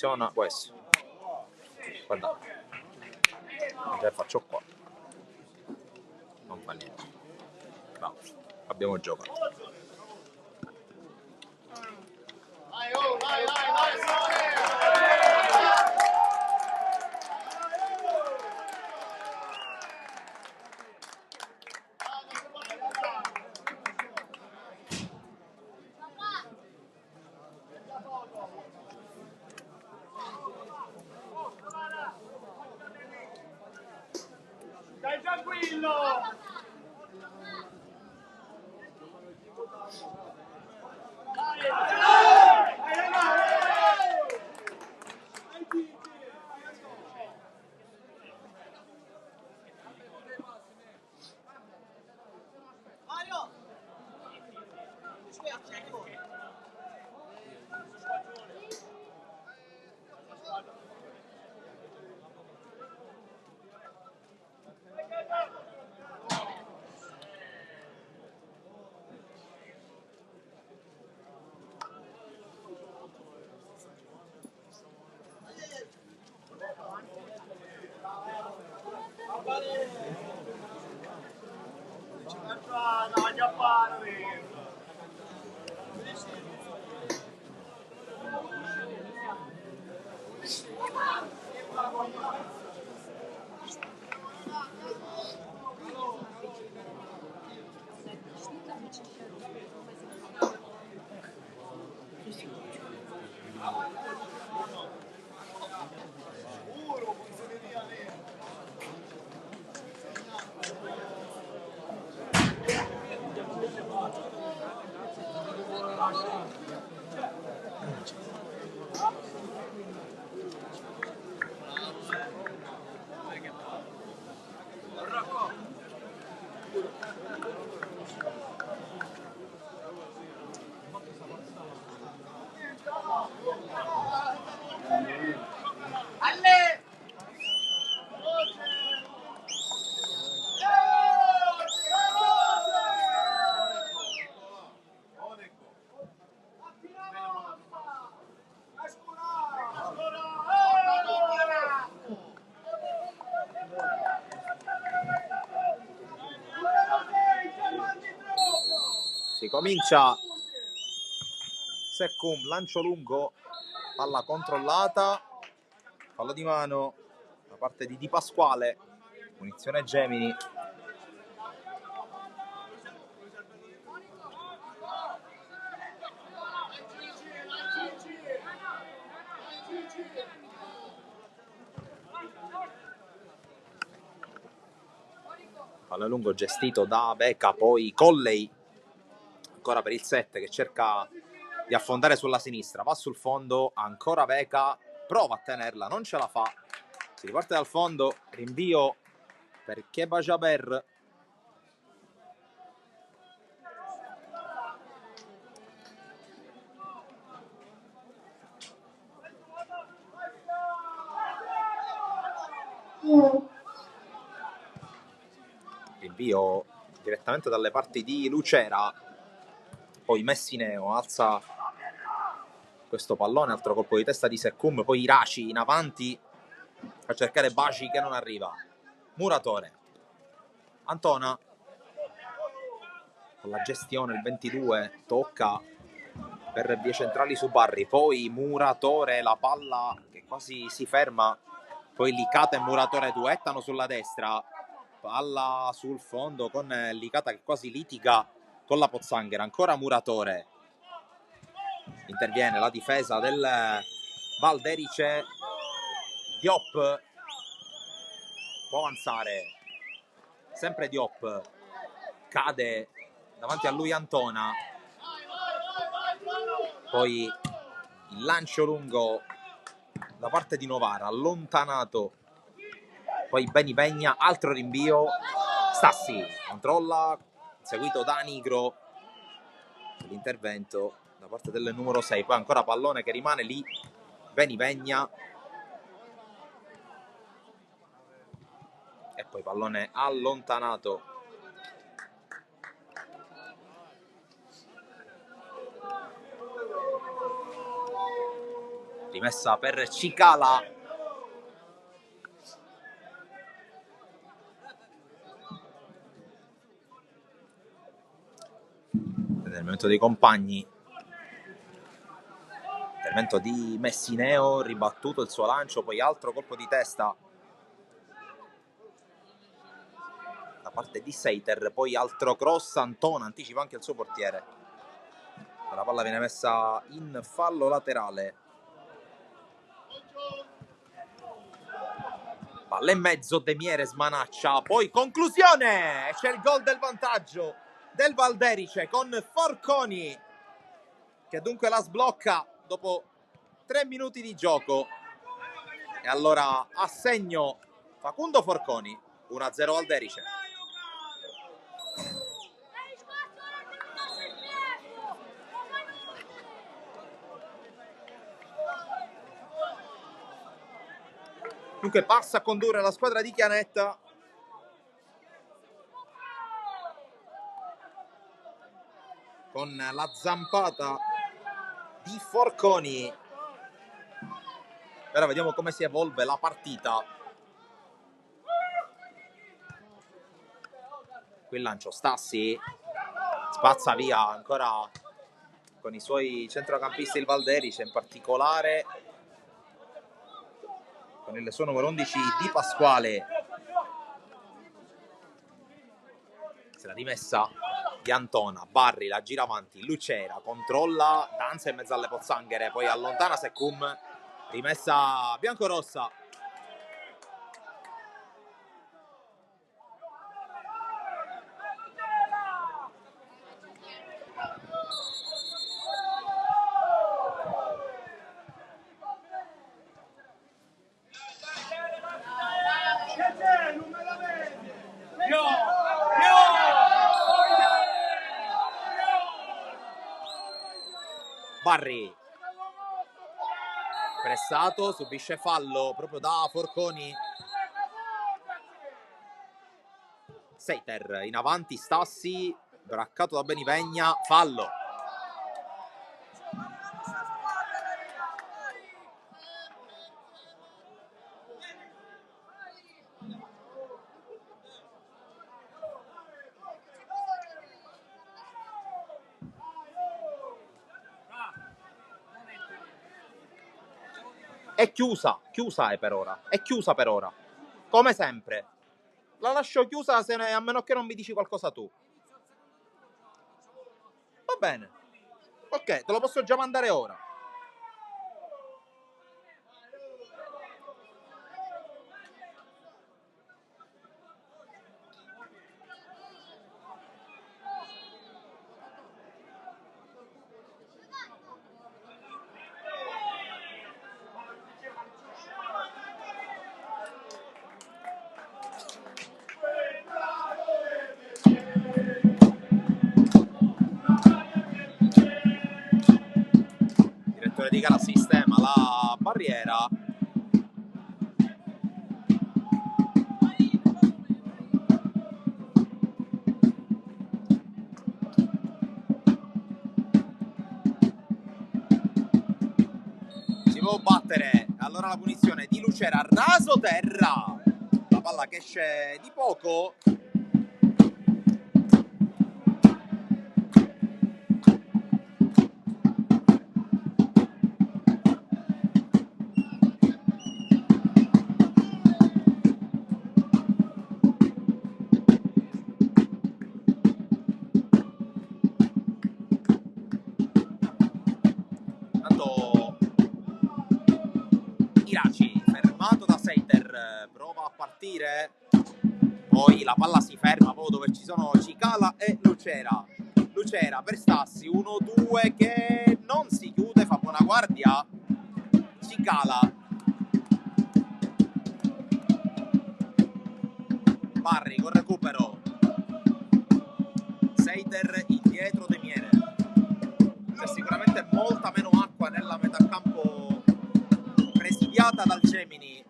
Funziona questo. Guarda, già faccio qua. Non fa niente. No, abbiamo giocato. Stai tranquillo! Si comincia. Secum, lancio lungo, palla controllata, fallo di mano da parte di Di Pasquale, punizione Gemini. Palla lungo gestito da Beca, poi Colley ancora per il 7 che cerca di affondare sulla sinistra, va sul fondo, ancora Beca, prova a tenerla, non ce la fa, si riparte dal fondo, rinvio per Keba Jaber. Rinvio direttamente dalle parti di Lucera, poi Messineo alza questo pallone, altro colpo di testa di Secum, poi Iraci in avanti a cercare Baci che non arriva, Muratore, Antona con la gestione, il 22 tocca per vie centrali su Barri, poi Muratore, la palla che quasi si ferma, poi Licata e Muratore duettano sulla destra, palla sul fondo con Licata che quasi litiga con la Pozzanghera, ancora Muratore, interviene la difesa del Valderice, Diop può avanzare, sempre Diop, cade davanti a lui Antona, poi il lancio lungo da parte di Novara, allontanato poi Benivegna, altro rinvio, Stassi controlla, seguito da Nigro, l'intervento da parte del numero 6, poi ancora pallone che rimane lì, Benivegna, e poi pallone allontanato. Rimessa per Cicala. Nel momento dei compagni, intervento di Messineo, ribattuto il suo lancio, poi altro colpo di testa da parte di Seiter, poi altro cross, Antona anticipa anche il suo portiere. La palla viene messa in fallo laterale. Palla in mezzo, De Miere smanaccia, poi conclusione! E c'è il gol del vantaggio del Valderice con Forconi, che dunque la sblocca dopo 3 minuti di gioco. E allora a segno Facundo Forconi, 1-0 Valderice. Dunque passa a condurre la squadra di Chianetta. Con la zampata di Forconi. Ora vediamo come si evolve la partita. Qui il lancio Stassi. Spazza via ancora con i suoi centrocampisti il Valderice, in particolare con il suo numero 11 Di Pasquale. Se la rimessa di Antona, Barri la gira avanti, Lucera controlla, danza in mezzo alle pozzanghere, poi allontana Secum, rimessa biancorossa. Barri pressato, subisce fallo proprio da Forconi. Seiter in avanti, Stassi braccato da Benivegna, fallo. È chiusa è per ora, è chiusa per ora, come sempre. La lascio chiusa a meno che non mi dici qualcosa tu. Va bene, ok, te lo posso già mandare ora. Di gara sistema la barriera. Si può battere, allora la punizione di Lucera, raso terra, la palla che esce di poco. Poi la palla si ferma proprio dove ci sono Cicala e Lucera. Lucera per Stassi, 1-2 che non si chiude, fa buona guardia Cicala. scelta dal Gemini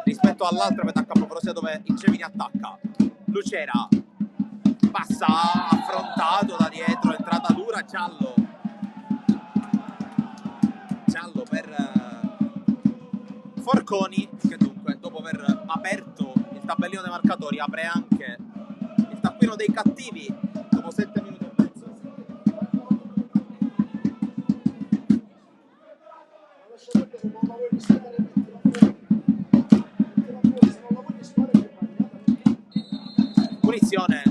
rispetto all'altra metà campo, però sia dove il Gemini attacca. Lucera passa affrontato da dietro, entrata dura, giallo per Forconi, che dunque dopo aver aperto il tabellino dei marcatori apre anche il taccuino dei cattivi dopo 7 minuti e mezzo. Punizione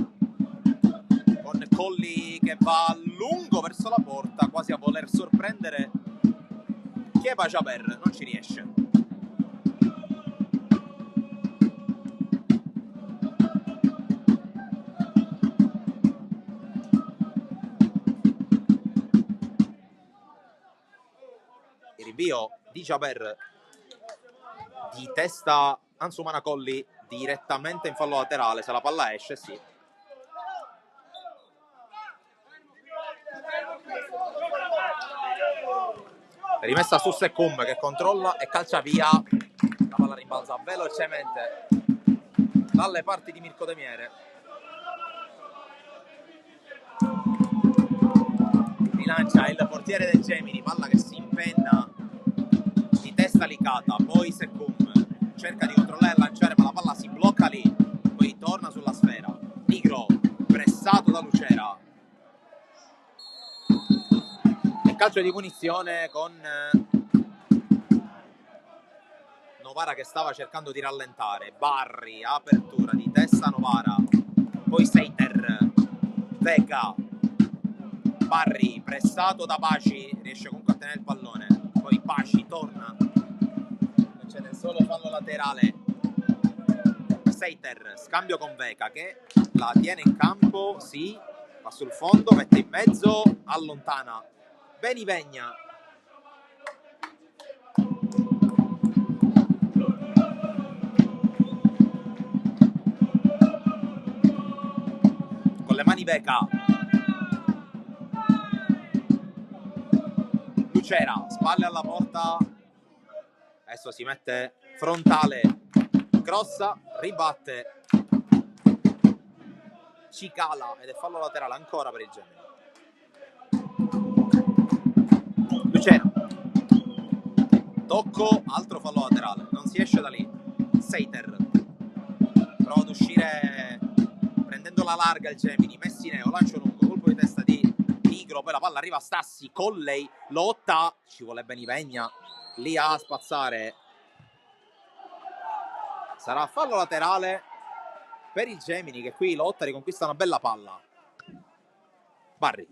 con Colli che va lungo verso la porta, quasi a voler sorprendere Chiepa Jaber, non ci riesce. Il rinvio di Jaber di testa Ansumana Colli direttamente in fallo laterale, se la palla esce, sì. Rimessa su Secum che controlla e calcia via. La palla rimbalza velocemente dalle parti di Mirko De Miere. Rilancia il portiere del Gemini, palla che si impenna di testa Licata, poi Secum cerca di controllare e lanciare, ma la palla si blocca lì, poi torna sulla sfera. Nigro pressato da Lucera. E calcio di punizione con Novara che stava cercando di rallentare. Barri, apertura di testa Novara, poi Seiter, Vega, Barri pressato da Baci, riesce comunque a tenere il pallone, poi Baci torna, non c'è solo fallo laterale. Seiter, scambio con Vega che la tiene in campo, sì, va sul fondo, mette in mezzo, allontana Benivegna. Con le mani Vega. Lucera, spalle alla porta. Adesso si mette frontale. Grossa, ribatte. Cicala ed è fallo laterale ancora per il Gemini. Lucera. Tocco, altro fallo laterale. Non si esce da lì. Seiter. Prova ad uscire prendendo la larga il Gemini. Messineo, lancio lungo, colpo di testa di Nigro, poi la palla arriva a Stassi, Colley, lotta, ci vuole Benivegna lì a spazzare. Sarà fallo laterale per il Gemini che qui lotta, riconquista una bella palla. Barri.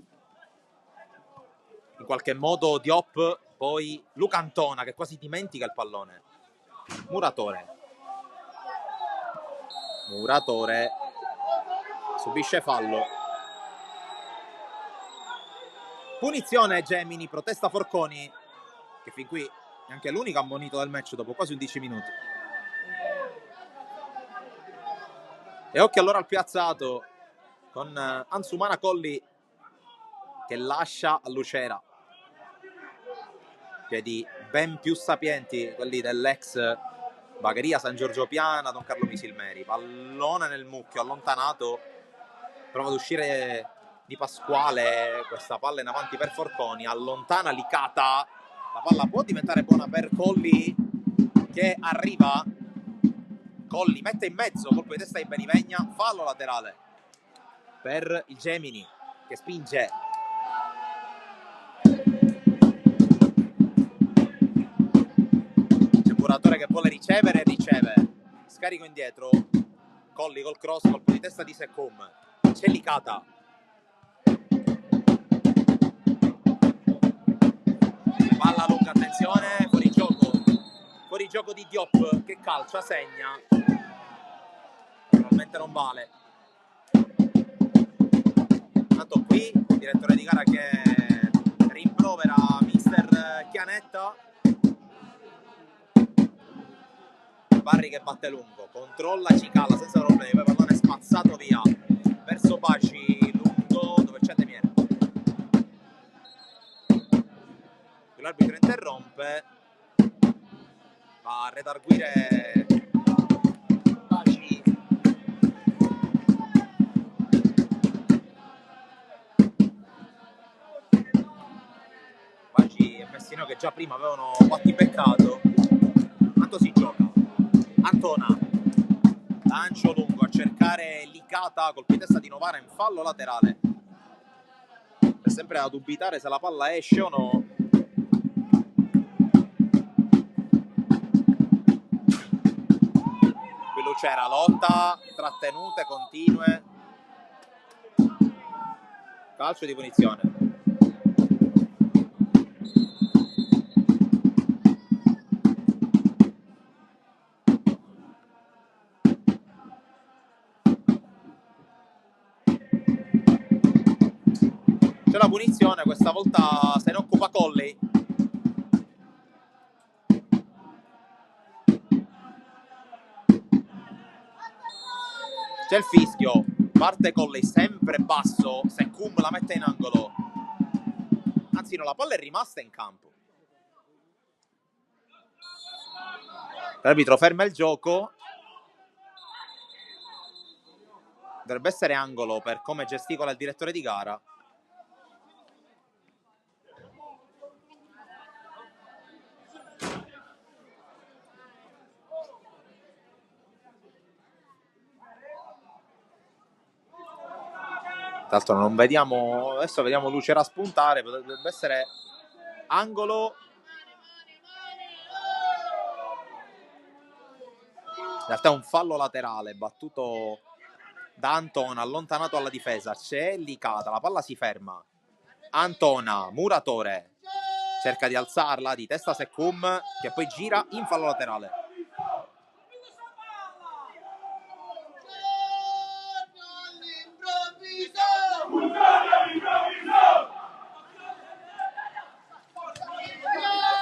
In qualche modo Diop, poi Luca Antona che quasi dimentica il pallone. Muratore subisce fallo. Punizione Gemini, protesta Forconi che fin qui è anche l'unico ammonito del match dopo quasi 11 minuti. E occhio allora al piazzato con Ansumana Colli che lascia a Lucera. Piedi ben più sapienti quelli dell'ex Bagheria San Giorgio Piana, Don Carlo Misilmeri. Pallone nel mucchio, allontanato, prova ad uscire Di Pasquale, questa palla in avanti per Forconi, allontana Licata, la palla può diventare buona per Colli che arriva. Colli mette in mezzo, colpo di testa di Benivegna, fallo laterale per il Gemini che spinge. C'è Muratore che vuole ricevere e riceve, scarico indietro, Colli col cross, colpo di testa di Secum, c'è Licata. Palla lunga, attenzione, fuori gioco di Diop che calcia, segna, naturalmente non vale. Tanto qui il direttore di gara che rimprovera mister Chianetta. Barri che batte lungo, controlla Cicala senza problemi, poi pallone spazzato via verso Baci, lungo dove c'è De Miere. l'arbitro interrompe, va a redarguire Baci. Baci e Messino che già prima avevano battipeccato. Tanto si gioca. Antona, lancio lungo a cercare Licata, colpo di testa di Novara in fallo laterale. È sempre da dubitare se la palla esce o no. Qui Lucera lotta, trattenute continue. Calcio di punizione. C'è la punizione, questa volta se ne occupa Colli. C'è il fischio, parte Colli sempre basso, Secum la mette in angolo. Anzi no, la palla è rimasta in campo. L'arbitro ferma il gioco. Dovrebbe essere angolo per come gesticola il direttore di gara. Tra l'altro non vediamo, adesso vediamo Lucera spuntare, potrebbe essere angolo. In realtà è un fallo laterale battuto da Antona, allontanato alla difesa. C'è Licata, la palla si ferma. Antona, muratore, cerca di alzarla di testa Secum che poi gira in fallo laterale.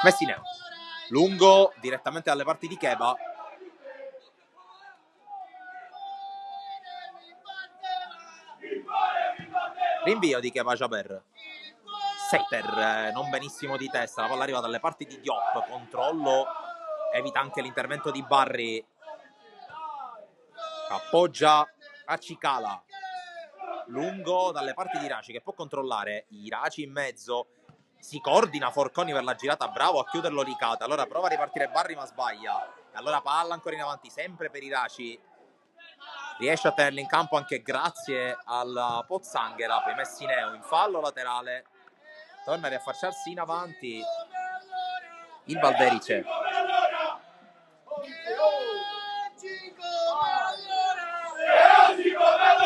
Messineo, lungo direttamente dalle parti di Cheba. Rinvio di Cheba Jaber. Setter, non benissimo di testa, la palla arriva dalle parti di Diop, controllo, evita anche l'intervento di Barri. Appoggia a Cicala. Lungo dalle parti di Iraci che può controllare. Iraci in mezzo. Si coordina Forconi per la girata, bravo a chiuderlo Licata. Allora prova a ripartire Barri ma sbaglia. E allora palla ancora in avanti, sempre per Iraci. Riesce a tenerlo in campo anche grazie al Pozzanghera. Poi Messineo in fallo laterale. Torna a riaffacciarsi in avanti il Valderice.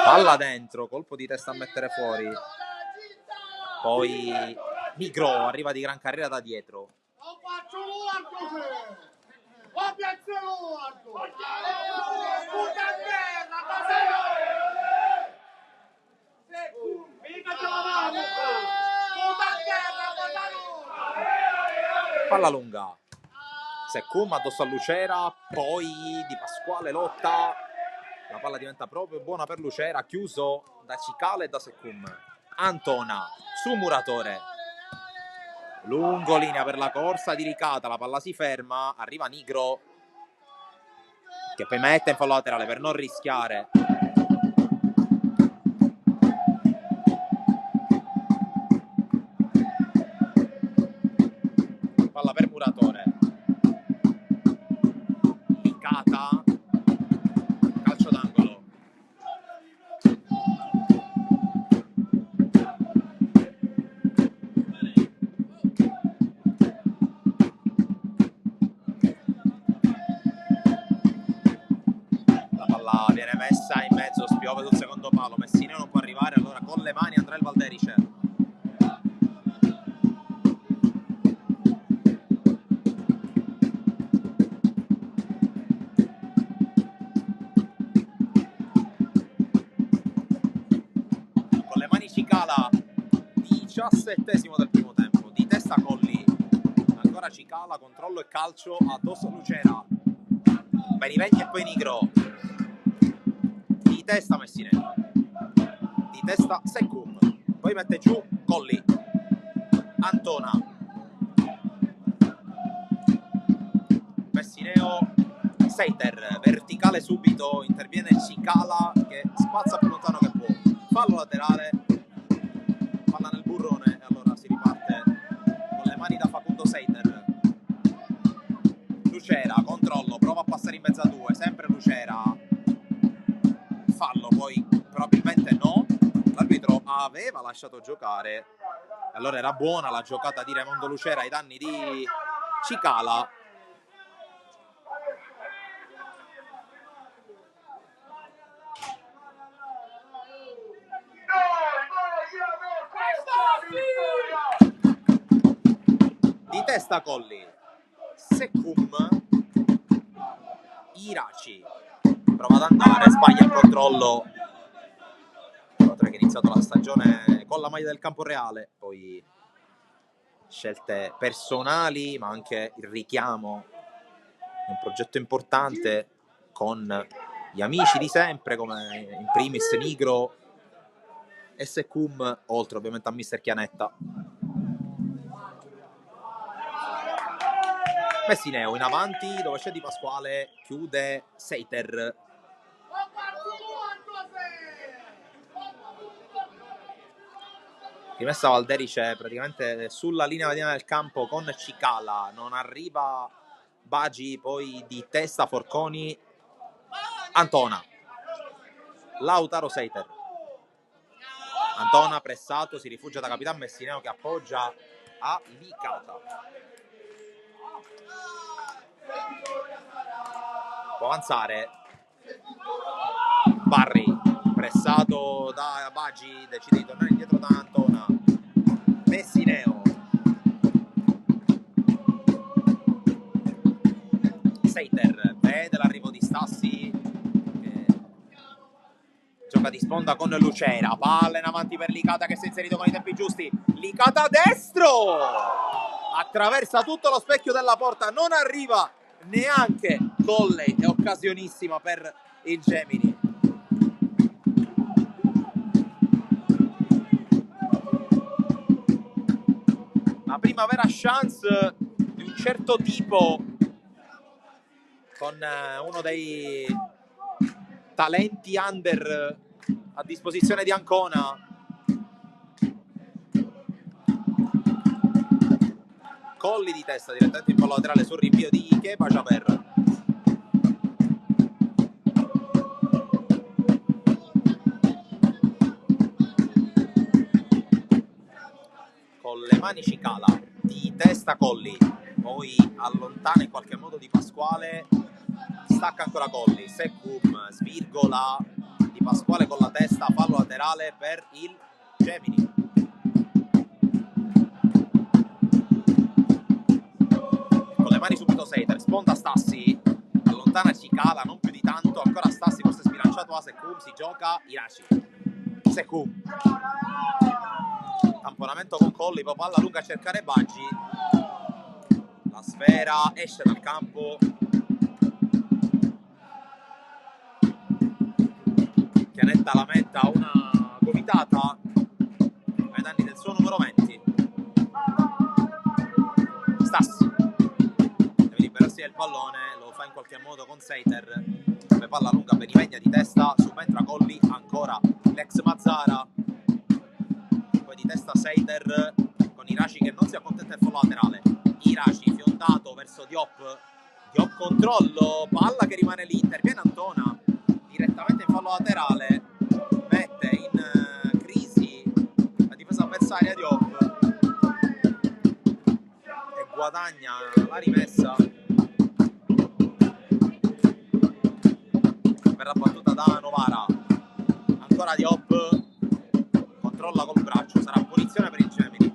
Palla dentro, colpo di testa a mettere fuori. Poi Nigro arriva di gran carriera da dietro. Palla lunga. Secum addosso a Lucera, poi Di Pasquale lotta. La palla diventa proprio buona per Lucera, chiuso da Cicala e da Secum. Antona su muratore. Lungo linea per la corsa di Licata, la palla si ferma, arriva Nigro che poi mette in fallo laterale per non rischiare. Palla per muratore. Licata, calcio d'angolo. La palla viene messa in mezzo, spiove sul secondo palo. Messineo non può arrivare, allora con le mani andrà il Valderice. Con le mani Cicala, 17esimo del primo tempo, di testa Colli. Ancora Cicala, controllo e calcio addosso a Lucera. Benivegni e poi Nigro. Di testa Messineo. Di testa Secum. Poi mette giù Colli. Antona. Messineo, Seiter, verticale subito, interviene Cicala che spazza più lontano che può, fallo laterale, palla nel burrone e allora si riparte con le mani da Facundo Seiter. Lucera, controllo, prova a passare in mezzo a due, sempre Lucera, fallo, poi probabilmente no, l'arbitro aveva lasciato giocare, allora era buona la giocata di Raimondo Lucera ai danni di Cicala. Di testa Colli, Secum, Iraci prova ad andare, sbaglia il controllo, oltre che iniziato la stagione con la maglia del Camporeale, poi scelte personali ma anche il richiamo di un progetto importante con gli amici di sempre come in primis Nigro e Secum, oltre ovviamente a Mister Chianetta. Messineo in avanti dove c'è Di Pasquale, chiude Seiter. Rimessa Valderice praticamente sulla linea mediana del campo con Cicala, non arriva Bagi, poi di testa Forconi, Antona, Lautaro Seiter. Antona pressato, si rifugia da Capitan Messineo che appoggia a Licata. Può avanzare Barri, pressato da Bagi, decide di tornare indietro da Antona. Messineo, Seiter vede l'arrivo di Stassi che gioca di sponda con Lucera, palla in avanti per Licata che si è inserito con i tempi giusti, Licata destro, attraversa tutto lo specchio della porta, non arriva neanche Colley, è occasionissima per il Gemini. La prima vera chance di un certo tipo con uno dei talenti under a disposizione di Ancona. Colli di testa direttamente in fallo laterale sul rinvio di Kepa Jaber. Con le mani Cicala, di testa Colli, poi allontana in qualche modo Di Pasquale, stacca ancora Colli, Secum svirgola, Di Pasquale con la testa, fallo laterale per il Gemini. Con le mani subito Seiter, sponda Stassi, allontana Cicala, non più di tanto, ancora Stassi, forse sbilanciato a Secum, si gioca Iraci. Secum, tamponamento con Colli, poi palla lunga a cercare Baggi, la sfera esce dal campo, Chianetta lamenta una gomitata ai danni del suo numero 20. Stassi deve liberarsi del pallone, lo fa in qualche modo con Seiter, come palla lunga Benivegna di testa, subentra Colli, ancora l'ex Mazzara, poi di testa Seiter con Iraci che non si accontenta del fallo laterale, Iraci fiondato verso Diop, Diop controllo, palla che rimane lì, interviene Antona direttamente in fallo laterale, mette in crisi la difesa avversaria Diop e guadagna la rimessa. Verrà battuta da Novara, ancora Diop, controlla col braccio, sarà punizione per il Gemini.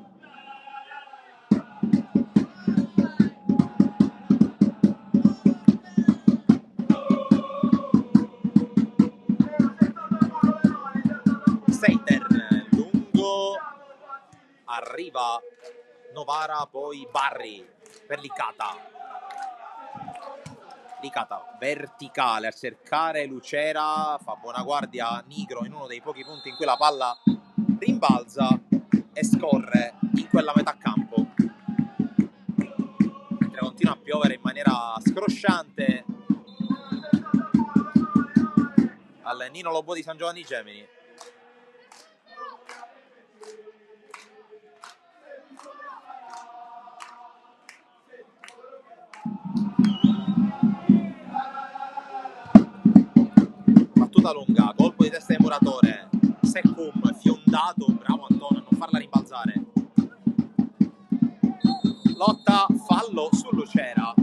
Seiter lungo, arriva Novara, poi Barri per Licata. Licata verticale a cercare Lucera, fa buona guardia Nigro in uno dei pochi punti in cui la palla rimbalza e scorre in quella metà campo, mentre continua a piovere in maniera scrosciante. Nino Lobo di San Giovanni Gemini. Battuta lunga, colpo di testa di Muratore, Secum fiondato, bravo Antonio a non farla rimbalzare. Lotta, fallo su Lucera.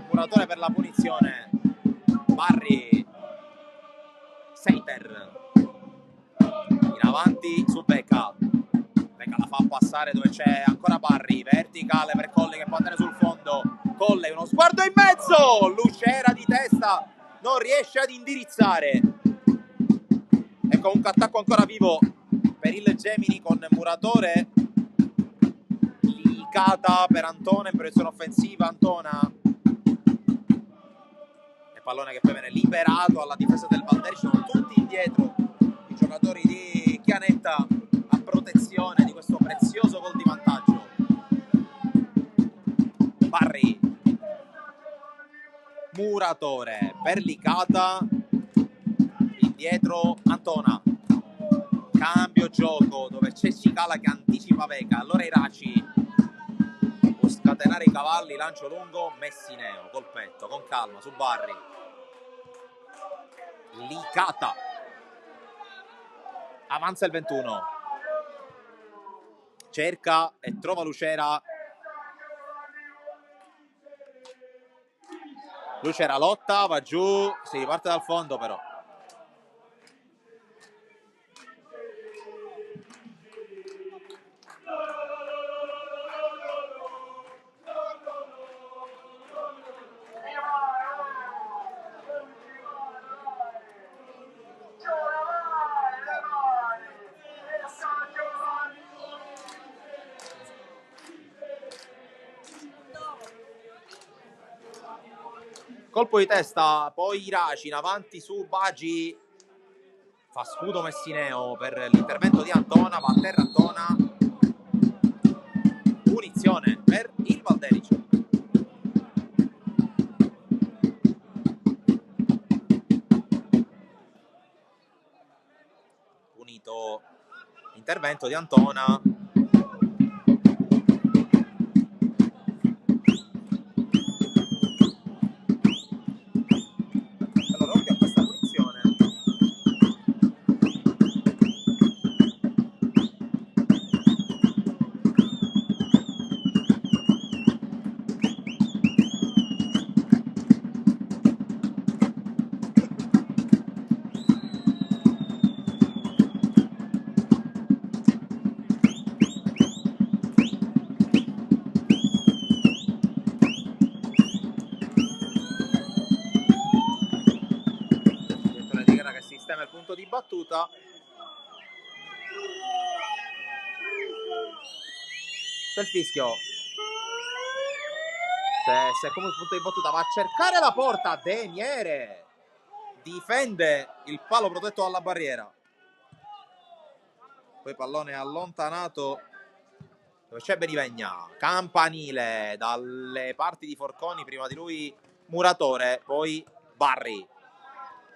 Muratore per la punizione, Barri, Seiter in avanti su Becca. Becca la fa passare dove c'è ancora Barri, verticale per Colle che può andare sul fondo. Colle, uno sguardo in mezzo, Lucera di testa non riesce ad indirizzare. E comunque attacco ancora vivo per il Gemini con Muratore, Licata per Antona in proiezione offensiva. Antona, pallone che poi viene liberato alla difesa del Valterici, sono tutti indietro i giocatori di Chianetta a protezione di questo prezioso gol di vantaggio. Barri, Muratore per Licata, indietro Antona, cambio gioco dove c'è Cicala che anticipa Vega, allora Iraci può scatenare i cavalli, lancio lungo, Messineo, colpetto con calma su Barri. Licata, avanza il 21, cerca e trova Lucera. Lucera lotta, va giù, si riparte dal fondo però. Colpo di testa, poi Iraci in avanti su Bagi, fa scudo Messineo per l'intervento di Antona, va a terra Antona, punizione per il Valterici. Punito intervento di Antona. Il punto di battuta, c'è il fischio, se come il punto di battuta va a cercare la porta, Deniere difende il palo protetto dalla barriera, poi pallone allontanato dove c'è Benivegna, campanile dalle parti di Forconi, prima di lui Muratore, poi Barri,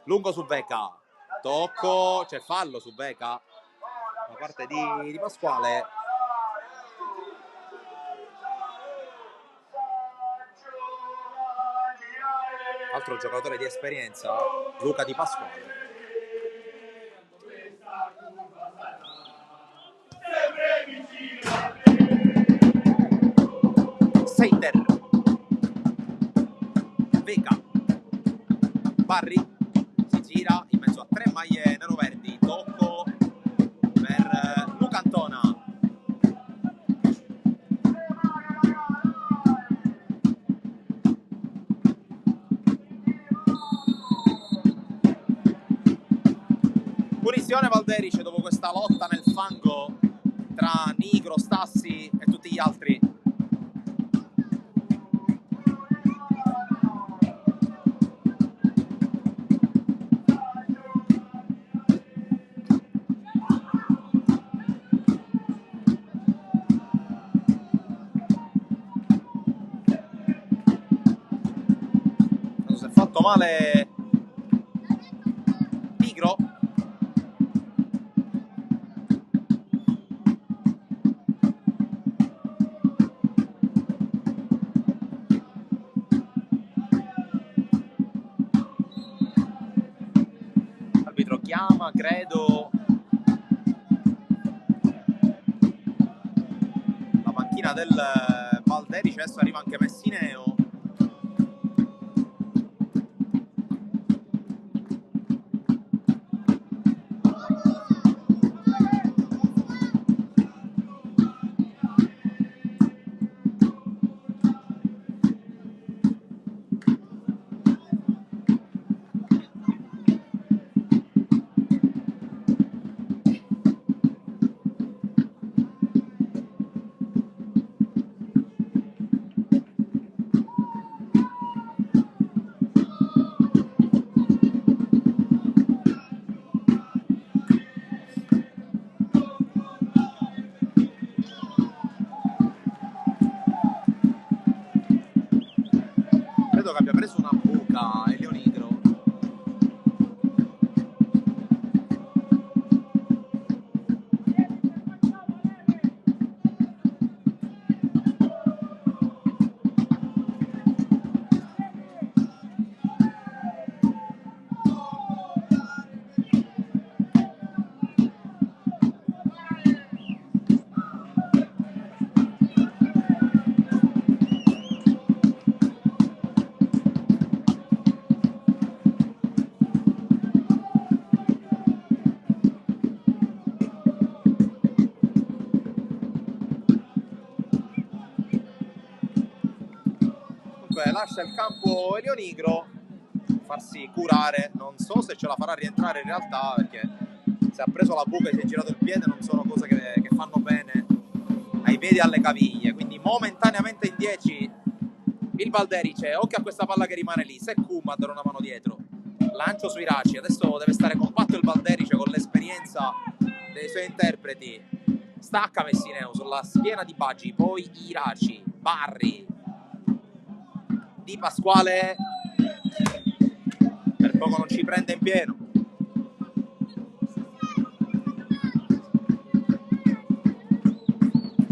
lungo su Becca, tocco, c'è fallo su Becca da parte di Pasquale. Altro giocatore di esperienza, Luca Di Pasquale. Seiter, Vega, Barri, si gira in mezzo a tre maglie nero-verdi, tocco per Luca Antona. Punizione Valterice dopo questa lotta nel fango tra Nigro, Stassi e tutti gli altri. fatto male Nigro. L'arbitro chiama, credo, la panchina del Valderice. Adesso arriva anche Messineo. Credo che abbia preso una buca Elio Nigro. Lascia il campo Elio Nigro, farsi curare. Non so se ce la farà rientrare in realtà, perché se ha preso la buca e si è girato il piede non sono cose che fanno bene ai piedi e alle caviglie. Quindi momentaneamente in 10 il Valderice. Occhio a questa palla che rimane lì. Secum a dare una mano dietro, lancio sui Iraci. Adesso deve stare compatto il Valderice con l'esperienza dei suoi interpreti. Stacca Messineo sulla schiena di Baggi, poi Iraci, Barri, Di Pasquale, per poco non ci prende in pieno.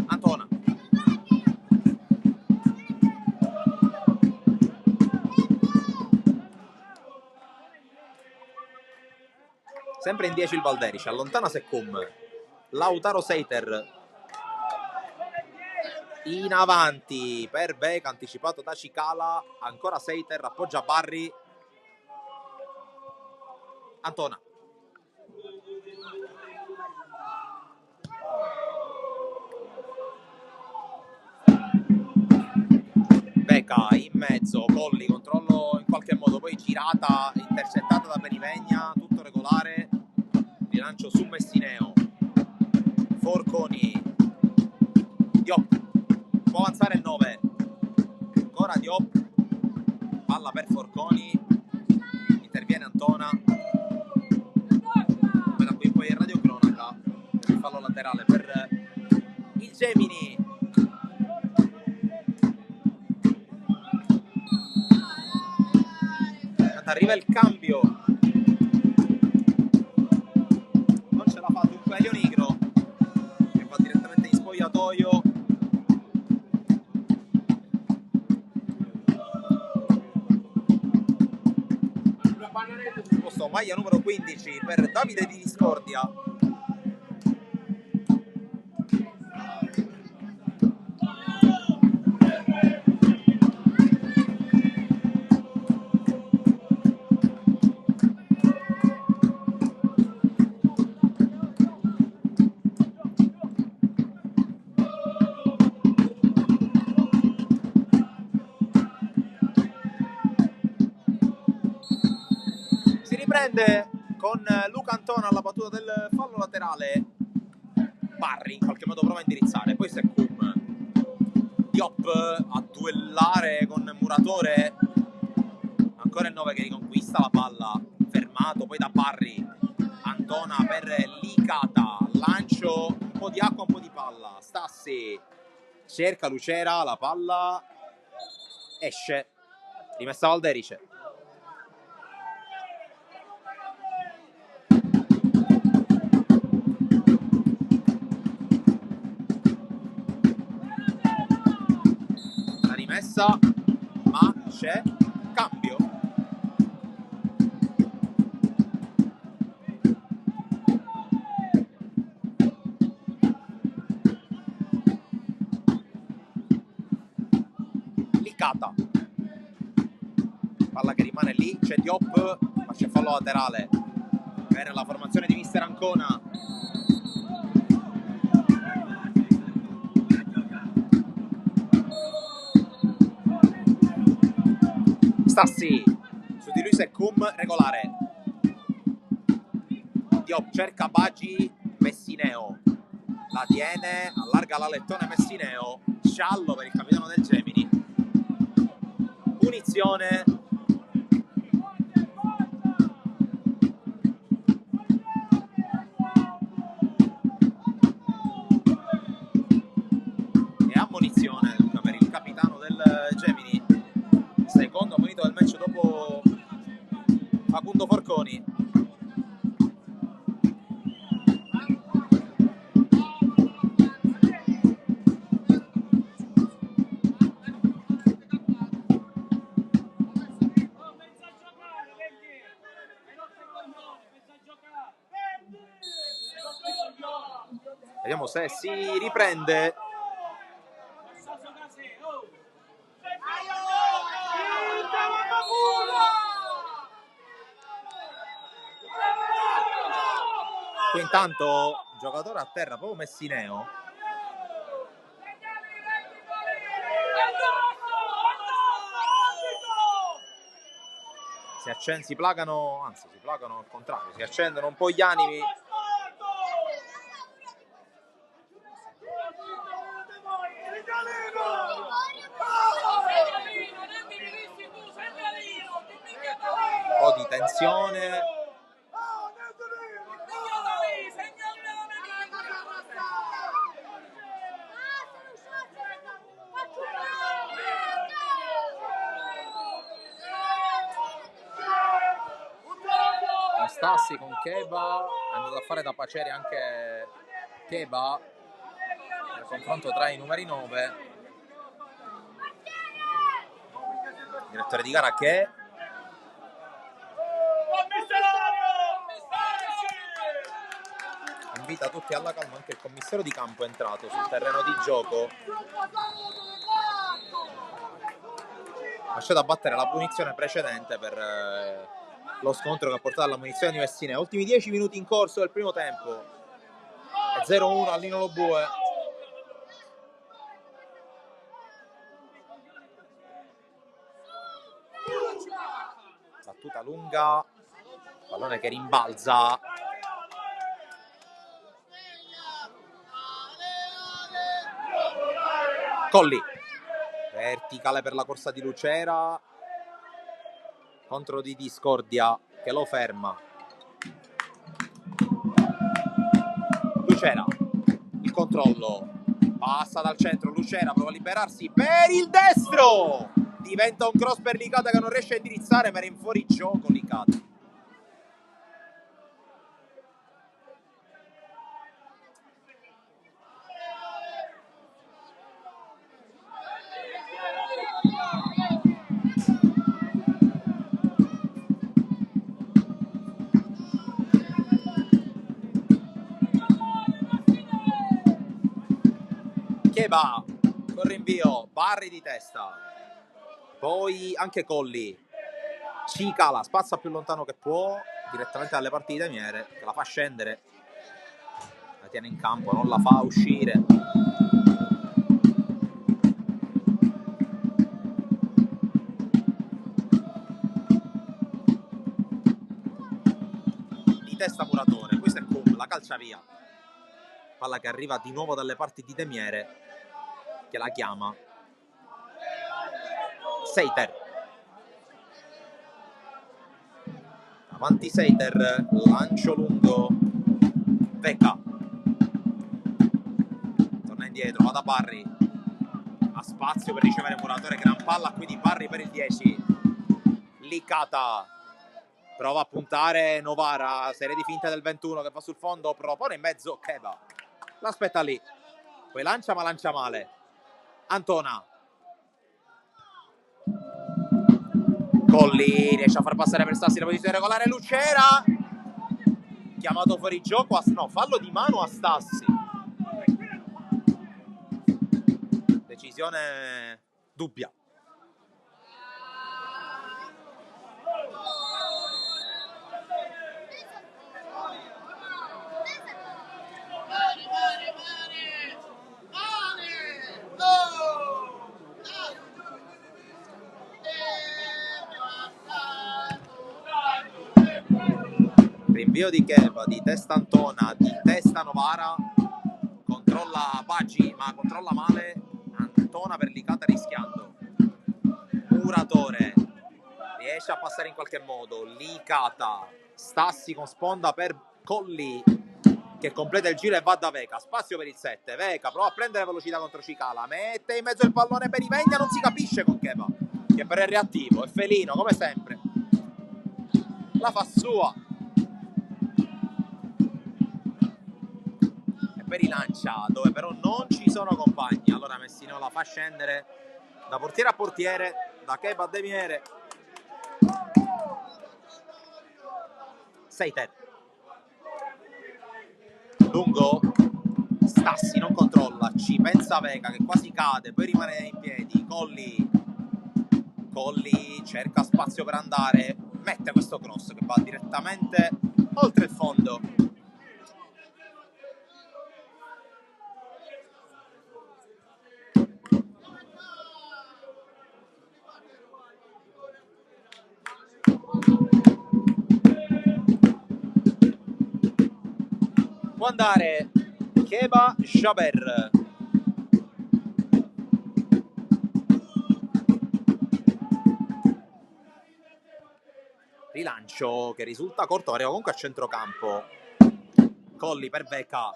Antona, sempre in 10 il Valderice, allontana Secum. Lautaro Seiter in avanti per Beca, anticipato da Cicala. Ancora Seiter, appoggia Barri. Antona, Beca in mezzo, Colli, controllo in qualche modo, poi girata, intercettata da Benivegna, tutto regolare. Rilancio su Messineo, Forconi, Diop, può avanzare il 9, ancora Diop, palla per Forconi, interviene Antona. Da qui poi in radiocronaca il fallo laterale per il Gemini. Arriva il cambio, non ce l'ha fatto dunque Elio Nigro, che va direttamente in spogliatoio. Posto maglia numero 15 per Davide Di Discordia. Prende con Luca Antona alla battuta del fallo laterale. Barri in qualche modo prova a indirizzare, poi Secum, Diop a duellare con Muratore, ancora il 9 che riconquista la palla, fermato poi da Barri. Antona per Licata, lancio, un po' di acqua, un po' di palla. Stassi cerca Lucera, la palla esce, rimessa Valderice. rimessa, ma c'è cambio. Licata, palla che rimane lì, c'è Diop, ma c'è fallo laterale per la formazione di mister Ancona. Stassi, su di lui Secum, regolare. Diop cerca Bagi, Messineo la tiene, allarga la lettone Messineo, sciallo per il capitano del Gemini. Punizione. E ammonizione per il capitano del Gemini. Secondo ammonito del match dopo Facundo Forconi. Vediamo se si riprende. Qui intanto giocatore a terra, proprio Messineo. Si placano, anzi si placano al contrario, si accendono un po' gli animi. Un po' di tensione. Stassi con Keba, è andato a fare da paciere anche Keba nel confronto tra i numeri 9. Direttore di gara che invita tutti alla calma, anche il commissario di campo è entrato sul terreno di gioco. Lasciato da battere la punizione precedente per lo scontro che ha portato alla munizione di Messina. Ultimi 10 minuti in corso del primo tempo. È 0-1 a Lino Lobue. Battuta lunga, pallone che rimbalza. Colli, verticale per la corsa di Lucera, contro di Discordia che lo ferma. Lucera, il controllo, passa dal centro, Lucera prova a liberarsi per il destro, diventa un cross per Licata che non riesce a indirizzare, ma era in fuorigioco Licata. Cheba con rinvio, Barri di testa, poi anche Colli, Cicala spazza più lontano che può direttamente dalle parti di Demiere, che la fa scendere, la tiene in campo, non la fa uscire. Di testa Muratore, questo è Cum, la calcia via, palla che arriva di nuovo dalle parti di Demiere che la chiama. Seiter, avanti Seiter, lancio lungo, Vecca, torna indietro, va da Barri, ha spazio per ricevere Muratore, gran palla qui di Barri per il 10. Licata prova a puntare Novara, serie di finte del 21 che va sul fondo, propone in mezzo Keba, l'aspetta lì, poi lancia ma lancia male. Antona, Colli riesce a far passare per Stassi la posizione regolare. Lucera chiamato fuori gioco, no, fallo di mano a Stassi. Decisione dubbia. Rinvio di Keba, di testa Antona, di testa Novara, controlla Baci ma controlla male Antona per Licata rischiando. Muratore riesce a passare in qualche modo, Licata, Stassi con sponda per Colli che completa il giro e va da Veca, spazio per il 7, Veca prova a prendere velocità contro Cicala, mette in mezzo il pallone per Ivegna, non si capisce con Keba che però è reattivo, è felino come sempre, la fa sua. Per rilancia dove però non ci sono compagni, allora Messino la fa scendere da portiere a portiere, da Keba a Demiere. 6-3 lungo, Stassi non controlla, ci pensa Veca che quasi cade, poi rimane in piedi. Colli cerca spazio per andare, mette questo cross che va direttamente oltre il fondo. Può andare Keba Jaber. Rilancio che risulta corto, arriva comunque a centrocampo. Colli per Veca.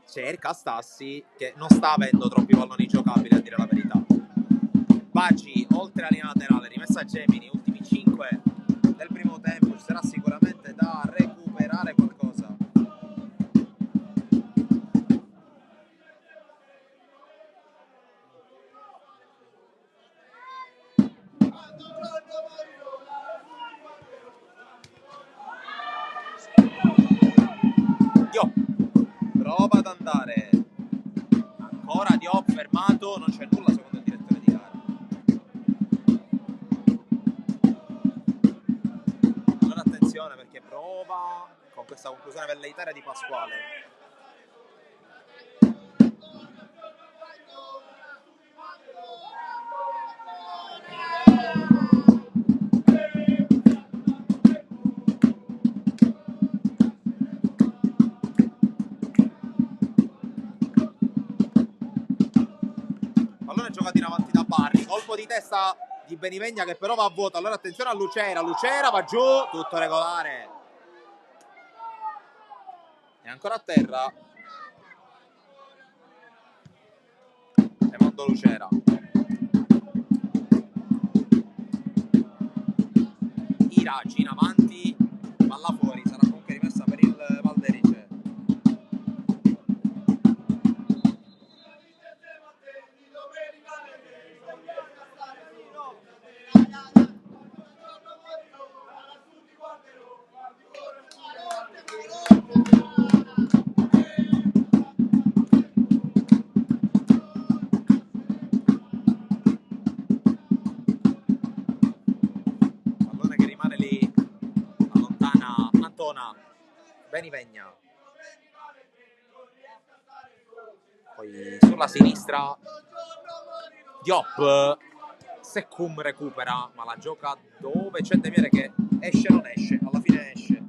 Cerca Stassi che non sta avendo troppi palloni giocabili a dire la verità. Baci oltre la linea laterale, rimessa a Gemini, ultimi 5 del primo tempo, ci sarà sicuramente da recuperare qualcosa. Diop prova ad andare, ancora Diop fermato, non c'è nulla secondo il direttore di gara. Allora attenzione perché prova con questa conclusione velleitaria di Pasquale. Pallone giocato in avanti da Barri, colpo di testa di Benivegna che però va a vuoto. Allora attenzione a Lucera, Lucera va giù, tutto regolare. È ancora a terra Raimondo Lucera. Iraci in avanti, palla fuori, sarà comunque rimessa per il Valderice. Benivegna, poi sulla sinistra Diop, Secum recupera ma la gioca dove c'è Demiere che esce non esce, alla fine esce.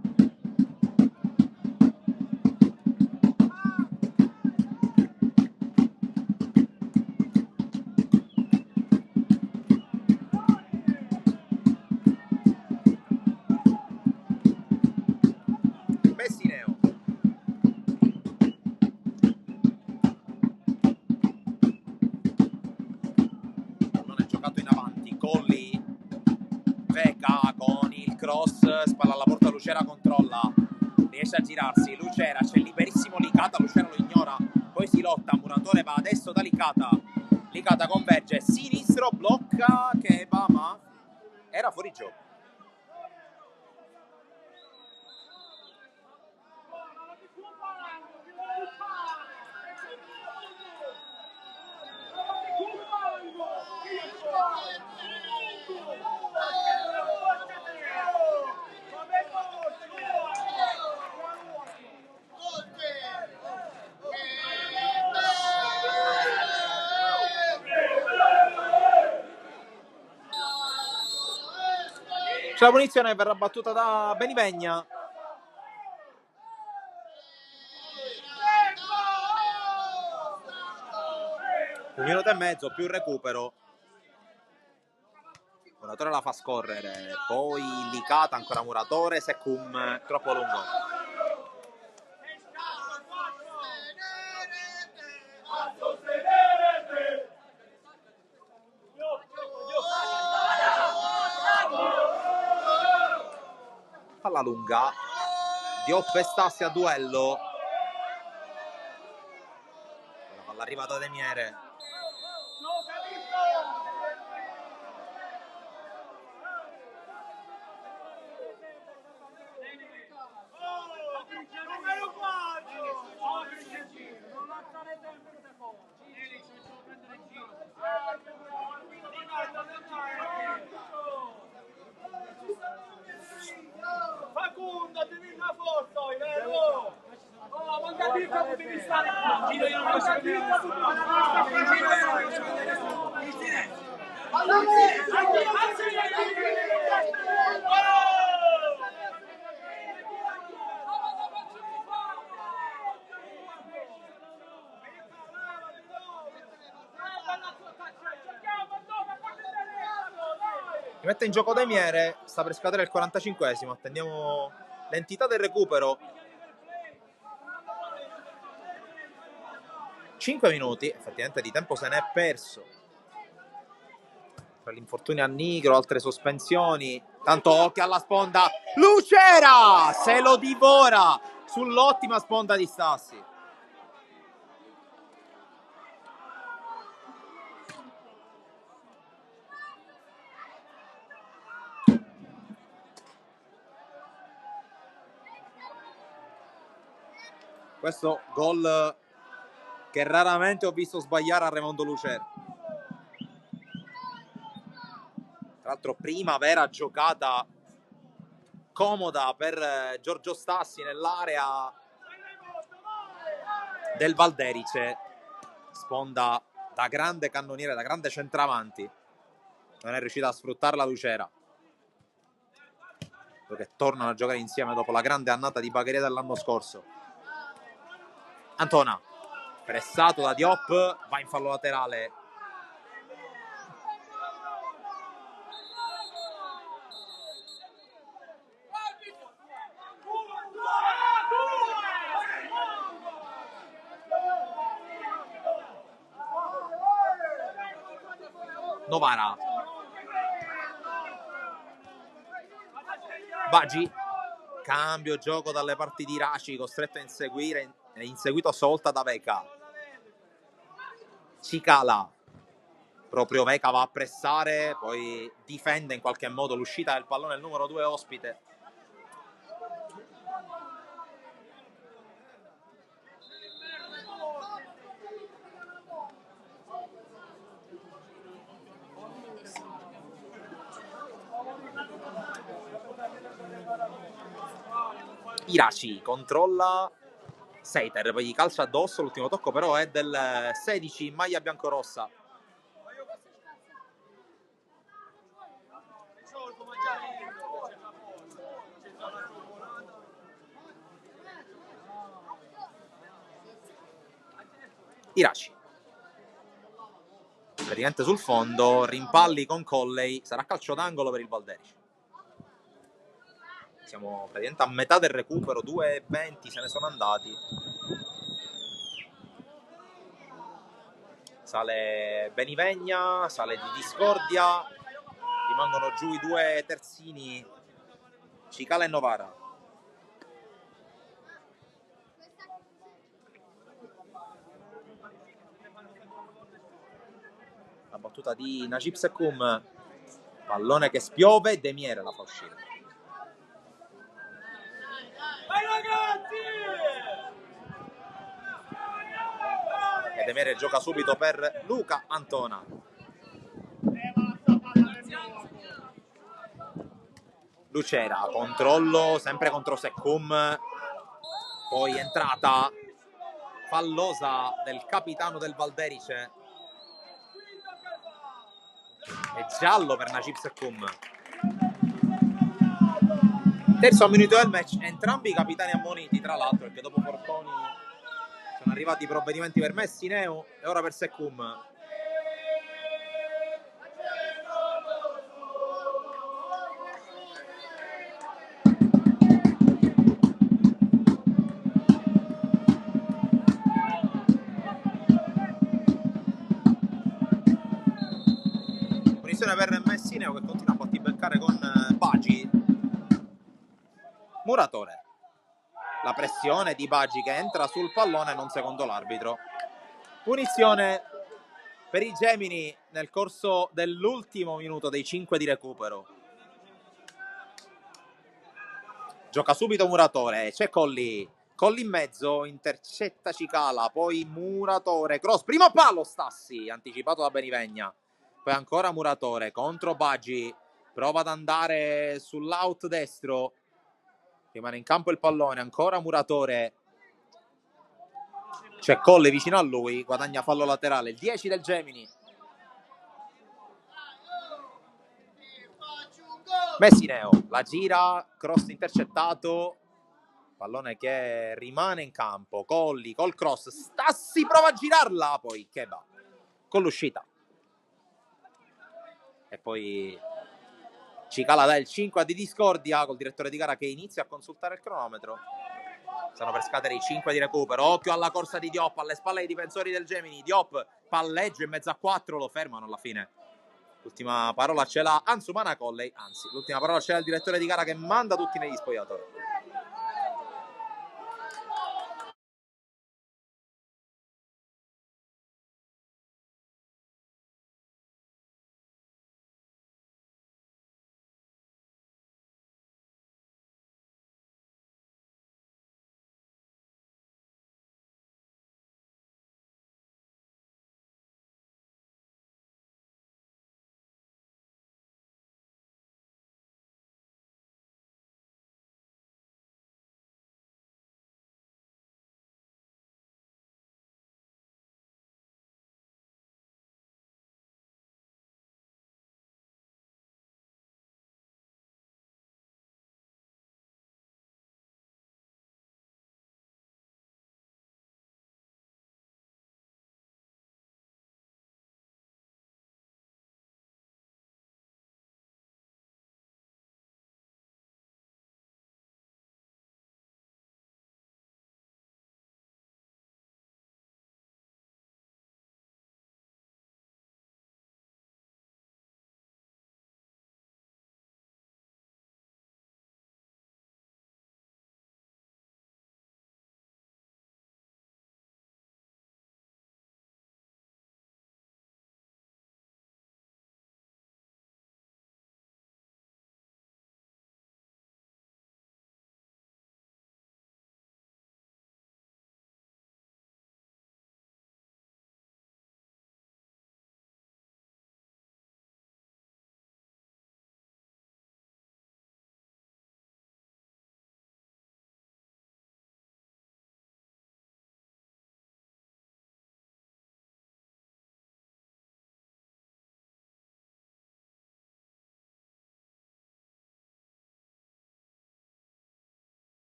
Spalla alla porta, Lucera controlla, riesce a girarsi, Lucera, c'è liberissimo Licata, Lucera lo ignora, poi si lotta, Muratore va adesso da Licata Licata converge, sinistro, blocca che va, ma era fuori gioco. C'è la punizione, verrà battuta da Benivegna. Un minuto e mezzo più recupero. Muratore la fa scorrere, poi Licata, ancora Muratore, Secum troppo lungo. Palla lunga, Diop e Stassi a duello. La palla arrivata da Miere. Facundo, ti viene una foto, vero? Oh, manda dito come devi stare. Giro io non lo so vedere. Mette in gioco De Miere, sta per scadere il 45esimo, attendiamo l'entità del recupero. 5 minuti, effettivamente di tempo se ne è perso. Per l'infortunio a Nigro, altre sospensioni, tanto occhio alla sponda, Lucera se lo divora sull'ottima sponda di Stassi. Questo gol che raramente ho visto sbagliare a Raimondo Lucera. Tra l'altro prima vera giocata comoda per Giorgio Stassi nell'area del Valderice, sponda da grande cannoniere, da grande centravanti, non è riuscita a sfruttarla Lucera, che tornano a giocare insieme dopo la grande annata di Bagheria dell'anno scorso. Antona, pressato da Diop, va in fallo laterale. Novara, Baggi, cambio gioco dalle parti di Raci, costretto a inseguire e inseguito a sua volta da Veca. Cicala, proprio Veca va a pressare, poi difende in qualche modo l'uscita del pallone il numero 2 ospite. Iraci controlla Seiter, poi gli calcia addosso, l'ultimo tocco però è del 16 in maglia biancorossa. Iraci, praticamente sul fondo, rimpalli con Colley, sarà calcio d'angolo per il Valderici. Siamo praticamente a metà del recupero, 2:20 se ne sono andati. Sale Benivegna, sale di Discordia, rimangono giù i due terzini Cicala e Novara. La battuta di Najib Sekoum, pallone che spiove, Demier la fa uscire. Vai ragazzi! E Demier gioca subito per Luca Antona. Lucera, controllo sempre contro Sekoum, poi entrata fallosa del capitano del Valderice. È giallo per Najib Sekoum. Terzo minuto del match, entrambi i capitani ammoniti, tra l'altro, perché dopo Forconi sono arrivati i provvedimenti per Messineo e ora per Sekoum. Punizione per Messineo che continua a battibeccare con Bagi. Muratore. La pressione di Bagi che entra sul pallone, non secondo l'arbitro. Punizione per i Gemini nel corso dell'ultimo minuto dei 5 di recupero. Gioca subito Muratore, c'è Colli in mezzo, intercetta Cicala, poi Muratore, cross, primo palo Stassi, anticipato da Benivegna, poi ancora Muratore contro Bagi, prova ad andare sull'out destro, rimane in campo il pallone, ancora Muratore, c'è Colli vicino a lui, guadagna fallo laterale, il 10 del Gemini. Messineo, la gira, cross intercettato, pallone che rimane in campo, Colli col cross, Stassi prova a girarla, poi Keba con l'uscita. E poi Cicala dà il 5 di discordia col direttore di gara che inizia a consultare il cronometro. Stanno per scadere i 5 di recupero, occhio alla corsa di Diop, alle spalle dei difensori del Gemini, Diop palleggio in mezzo a 4, lo fermano alla fine. L'ultima parola ce l'ha Ansumana Colley, anzi, l'ultima parola ce l'ha il direttore di gara che manda tutti negli spogliatoi.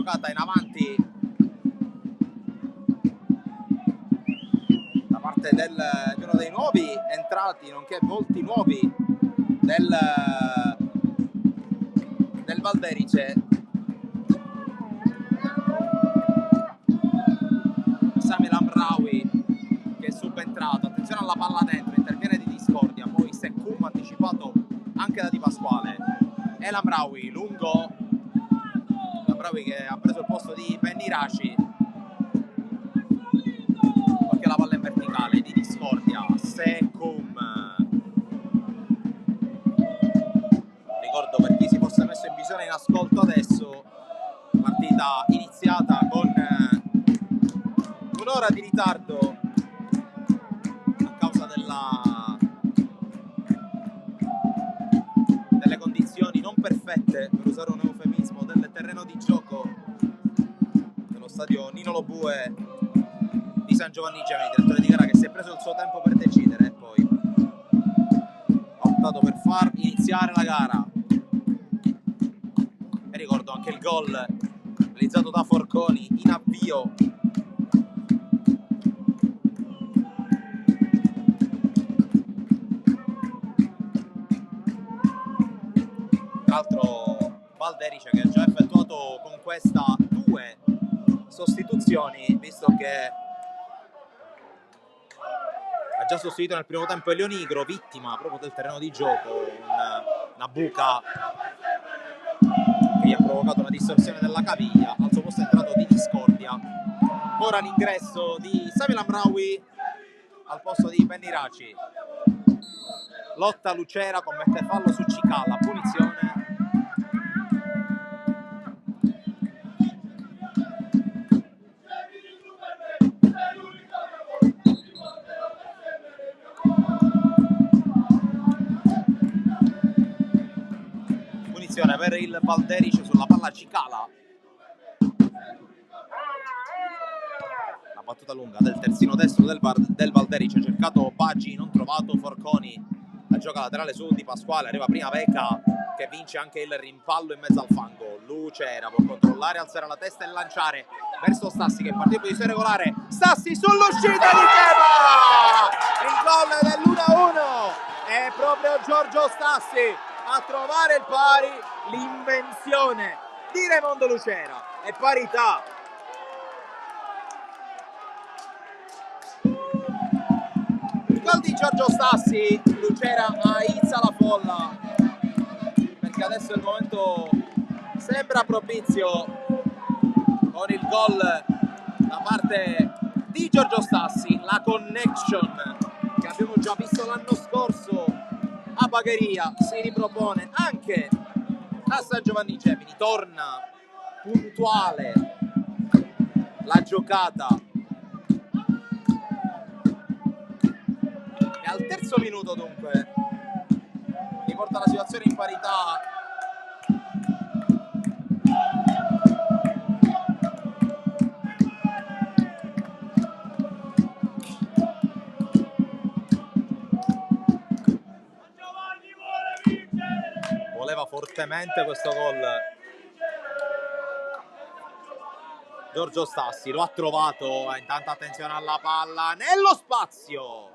giocata in avanti da parte di uno dei nuovi entrati, nonché volti nuovi del Valderice. Sami Lamraoui che è subentrato, attenzione alla palla dentro, interviene di Discordia, poi Sekum anticipato anche da Di Pasquale e Lamraoui lungo, Lamraoui che ha preso il posto di Benniraci, perché la palla in verticale di Discordia, Sekum. Ricordo per chi si fosse messo in visione in ascolto adesso, partita iniziata con un'ora di ritardo a causa delle condizioni non perfette, per usare un eufemismo, del terreno di gioco dello stadio Nino Lobue di San Giovanni Gemini, direttore di gara che si è preso il suo tempo per decidere e poi ha optato per far iniziare la gara. E ricordo anche il gol realizzato da Forconi in avvio. Tra l'altro Valderice che ha già effettuato con questa 2 sostituzioni, visto che ha già sostituito nel primo tempo Elio Nigro, vittima proprio del terreno di gioco, una buca che gli ha provocato una distorsione della caviglia. Al suo posto è entrato Di Discordia. Ora l'ingresso di Sami Lamraoui al posto di Benniraci. Lotta Lucera, commette fallo su Cicala, punizione. Punizione per il Valderice sulla palla Cicala. La battuta lunga del terzino destro del Valderice, cercato Baggi, non trovato Forconi. La gioca laterale su Di Pasquale, arriva prima Veca che vince anche il rimpallo in mezzo al fango. Lucera può controllare, alzare la testa e lanciare verso Stassi che è partito in posizione regolare. Stassi sull'uscita di Cheba! Il gol dell'1-1 è proprio Giorgio Stassi a trovare il pari, l'invenzione di Raimondo Lucera e parità. Gol di Giorgio Stassi, Lucera aizza la folla perché adesso il momento sembra propizio con il gol da parte di Giorgio Stassi, la connection che abbiamo già visto l'anno scorso a Bagheria si ripropone anche a San Giovanni Gemini, torna puntuale la giocata. E al terzo minuto dunque riporta la situazione in parità. Voleva fortemente questo gol Giorgio Stassi, lo ha trovato, intanto attenzione alla palla nello spazio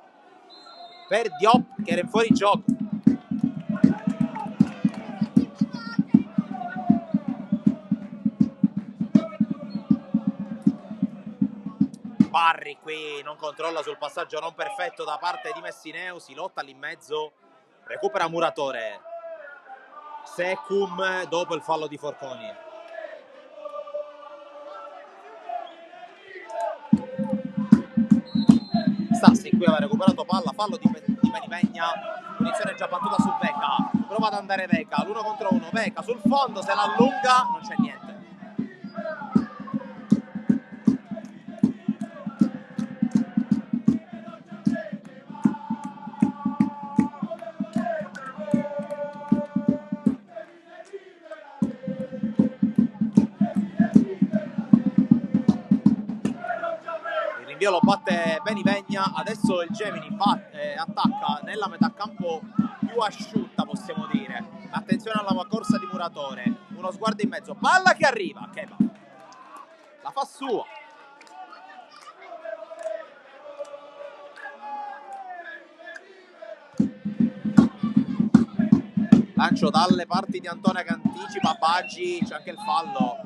per Diop che era in fuorigioco. Barri qui non controlla sul passaggio non perfetto da parte di Messineo, si lotta lì in mezzo, recupera Muratore. Sekum dopo il fallo di Forconi. Stassi qui aveva recuperato palla, fallo di Benivegna, punizione già battuta su Veca, prova ad andare Veca, l'1 contro 1, Veca sul fondo, se la allunga, non c'è niente. Lo batte Benivegna, adesso il Gemini attacca nella metà campo più asciutta, possiamo dire. Attenzione alla corsa di Muratore, uno sguardo in mezzo, palla che arriva, Cheba. la fa sua. Lancio dalle parti di Antona che anticipa Baggi, c'è anche il fallo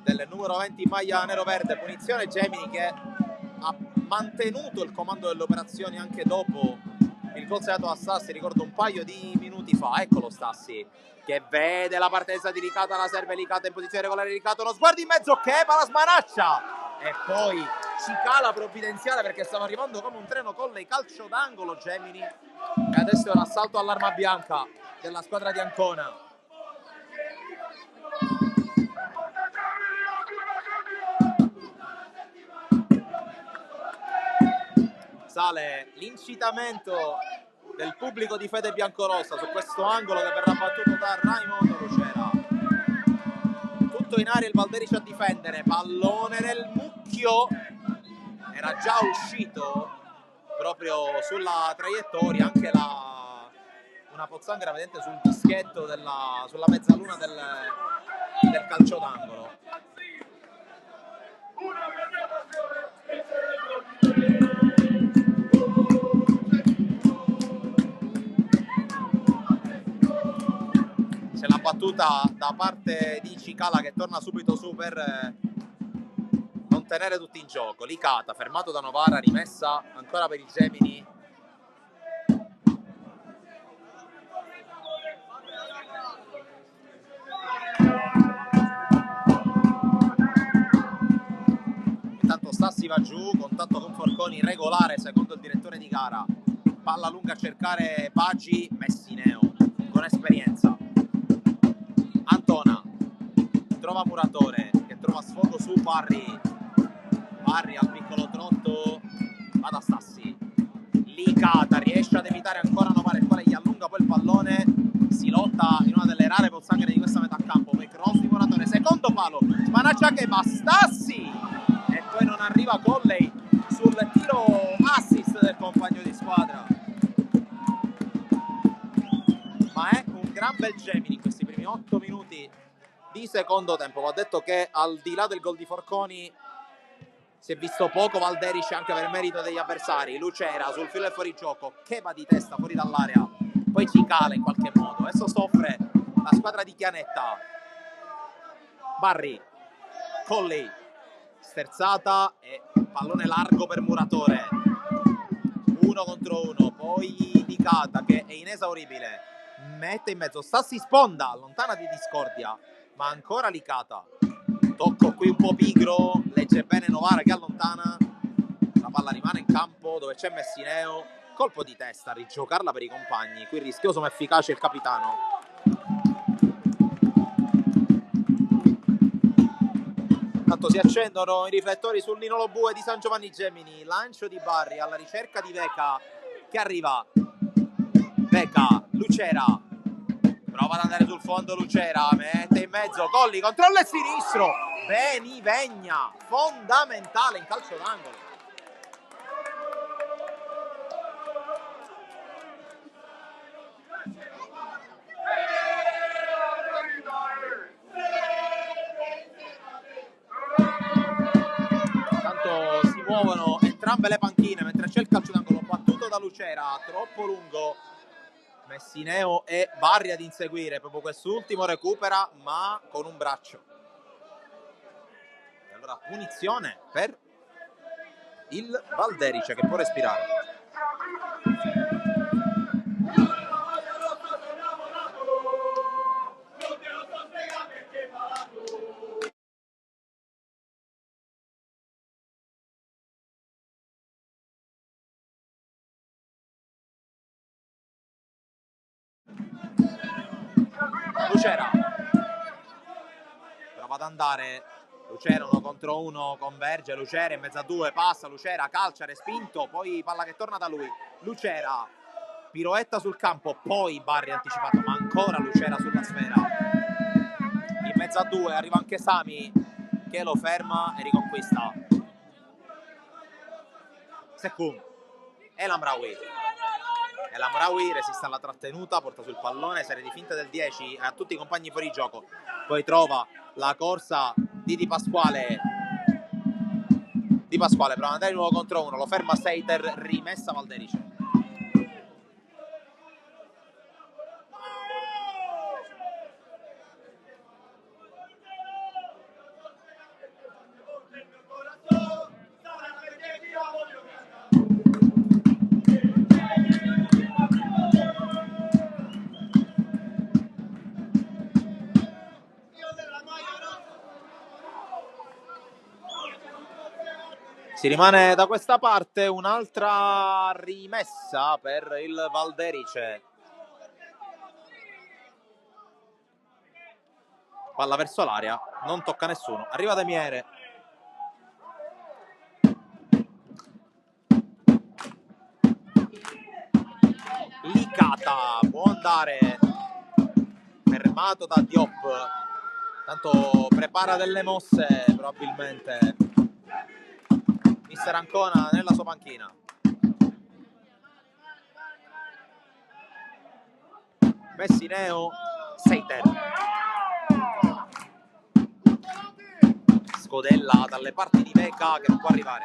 del numero 20 in maglia nero-verde, punizione Gemini che ha mantenuto il comando delle operazioni anche dopo il gol segnato a Stassi, ricordo un paio di minuti fa. Eccolo Stassi che vede la partenza di Licata, la serve Licata in posizione regolare, Licata uno sguardo in mezzo che va la smanaccia e poi cicala provvidenziale perché stava arrivando come un treno con lei, calcio d'angolo Gemini e adesso è un assalto all'arma bianca della squadra di Ancona. Sale l'incitamento del pubblico di Fede Biancorossa su questo angolo che verrà battuto da Raimondo Lucera. Tutto in aria il Valderici a difendere, pallone nel mucchio, era già uscito proprio sulla traiettoria anche una pozzanghera vedente sul dischetto sulla mezzaluna del calcio d'angolo. C'è la battuta da parte di Cicala che torna subito su per non tenere tutti in gioco. Licata fermato da Novara, rimessa ancora per i Gemini. Intanto Stassi va giù, contatto con Forconi regolare secondo il direttore di gara. Palla lunga a cercare Baggi, Messineo con esperienza. Antona trova Muratore che trova sfogo su Barri al piccolo trotto, va da Stassi. Licata riesce ad evitare ancora Novara, il quale gli allunga poi il pallone, si lotta in una delle rare pozzanghere di questa metà campo, poi cross di Muratore, secondo palo, smanaccia che va Stassi e poi non arriva Colley sul tiro assist del compagno di squadra. Ma è un gran bel Gemini in questi primi 8 minuti di secondo tempo. Va detto che al di là del gol di Forconi si è visto poco Valderici anche per merito degli avversari. Lucera sul filo del fuorigioco che va di testa fuori dall'area, poi cicala in qualche modo. Adesso soffre la squadra di Chianetta. Barri, Colley, sterzata e pallone largo per Muratore. 1 contro 1, poi Licata che è inesauribile, mette in mezzo, Stassi sponda, allontana di discordia, ma ancora Licata. Tocco qui un po' pigro, legge bene Novara che allontana, la palla rimane in campo dove c'è Messineo, colpo di testa, rigiocarla per i compagni, qui rischioso ma efficace il capitano. Intanto si accendono i riflettori sul Ninolo Bue di San Giovanni Gemini, lancio di Barri alla ricerca di Veca che arriva, Veca, Lucera, prova ad andare sul fondo Lucera, mette in mezzo, Colli, controlla il sinistro, Benivegna, fondamentale in calcio d'angolo. Intanto si muovono entrambe le panchine mentre c'è il calcio d'angolo battuto da Lucera, troppo lungo. Messineo e Barri ad inseguire, proprio quest'ultimo recupera ma con un braccio. E allora punizione per il Valderice che può respirare. Lucera prova ad andare, Lucera 1 contro 1, converge Lucera in mezzo a due, passa Lucera, calcia, respinto, poi palla che torna da lui, Lucera piroetta sul campo, poi Barri anticipato ma ancora Lucera sulla sfera, in mezzo a due arriva anche Sami che lo ferma e riconquista. Sekun e Lamraoui resiste alla trattenuta, porta sul pallone, serie di finte del 10 a tutti i compagni fuori gioco, poi trova la corsa di Di Pasquale Di Pasquale prova ad andare di nuovo contro uno, lo ferma Seiter, rimessa Valderice. Si rimane da questa parte, un'altra rimessa per il Valderice. Palla verso l'area, non tocca nessuno. Arriva De Miere. Licata, può andare. Fermato da Diop. Tanto prepara delle mosse, probabilmente. Mister Ancona nella sua panchina. Messineo, Seiter. Scodella dalle parti di Veca che non può arrivare.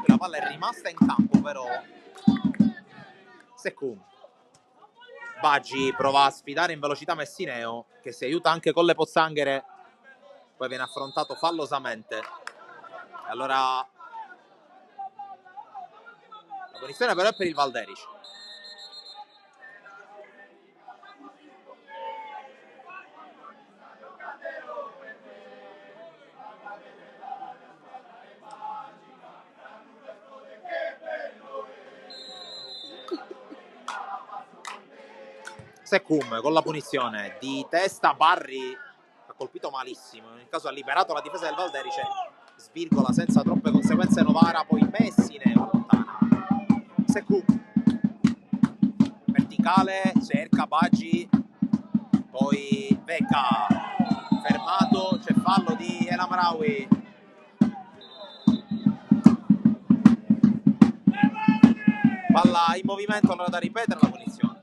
La palla è rimasta in campo però. Secum. Baggi prova a sfidare in velocità Messineo, che si aiuta anche con le pozzanghere, poi viene affrontato fallosamente. Allora la punizione però è per il Valderice. Secum con la punizione di testa. Barri ha colpito malissimo, nel caso ha liberato la difesa del Valderice, svirgola senza troppe conseguenze Novara, poi Messineo allontana. Secum verticale, cerca Baggi, poi Veca fermato, c'è fallo di El Amraoui. Palla in movimento, allora da ripetere la punizione.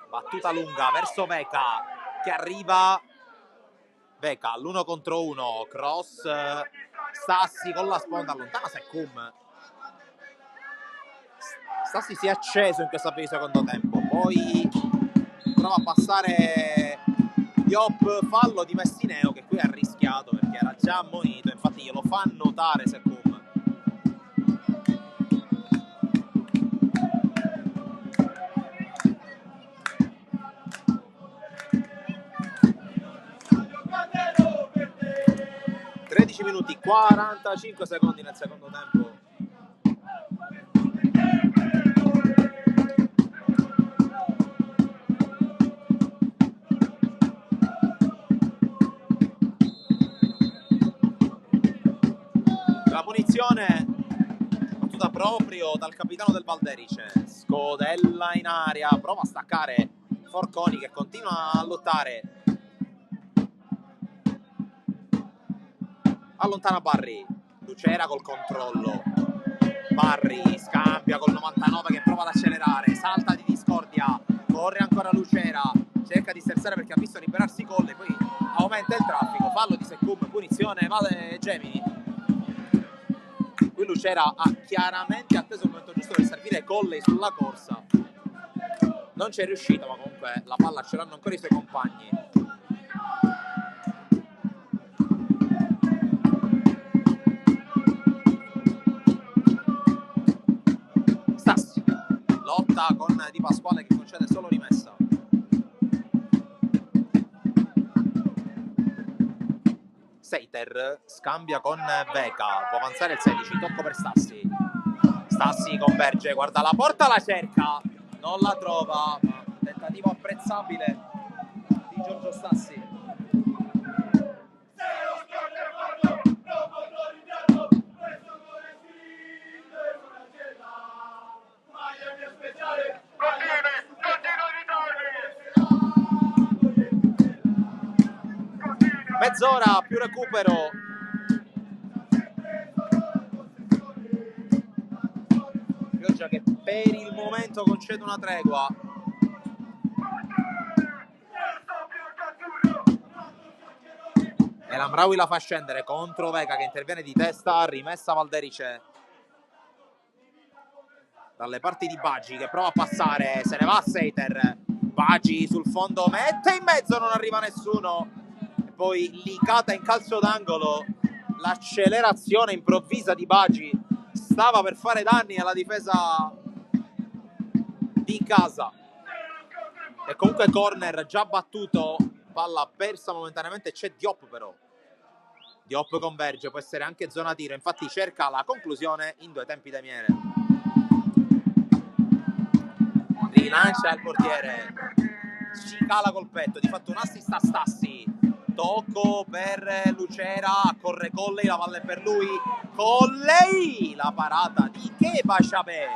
Battuta lunga verso Veca che arriva. Veca all'1 contro 1, cross, Stassi con la sponda, allontana Secum. Stassi si è acceso in questo avvio di secondo tempo, poi prova a passare Diop, fallo di Messineo che qui ha rischiato perché era già ammonito, infatti glielo fa notare Secum. Minuti 45 secondi nel secondo tempo. La punizione battuta proprio dal capitano del Valderice. Scodella in aria, prova a staccare Forconi che continua a lottare. Allontana Barri, Lucera col controllo. Barri scambia col 99 che prova ad accelerare, salta di discordia, corre ancora Lucera, cerca di sterzare perché ha visto liberarsi Colle, poi aumenta il traffico, fallo di Secum, punizione, vale Gemini. Qui Lucera ha chiaramente atteso il momento giusto per servire Colle sulla corsa, non c'è riuscito, ma comunque la palla ce l'hanno ancora i suoi compagni. Lotta con Di Pasquale che concede solo rimessa. Seiter scambia con Veca, può avanzare il 16, tocco per Stassi. Stassi converge, guarda la porta, la cerca, non la trova, ma tentativo apprezzabile di Giorgio Stassi. mezz'ora più recupero. Pioggia che per il momento concede una tregua. E l'Amraoui la fa scendere contro Vega che interviene di testa, rimessa Valderice dalle parti di Baggi che prova a passare, se ne va a Seiter. Baggi sul fondo mette in mezzo, non arriva nessuno. E poi Licata in calcio d'angolo. L'accelerazione improvvisa di Baggi stava per fare danni alla difesa di casa. E comunque corner già battuto, palla persa momentaneamente, c'è Diop però. Diop converge, può essere anche zona tiro, infatti cerca la conclusione in 2 tempi da miele. Rilancia il portiere, ci cala col petto, di fatto un assist a Stassi. Tocco per Lucera, corre Colley, la palla è per lui. Colley, la parata di Kepa Chaber.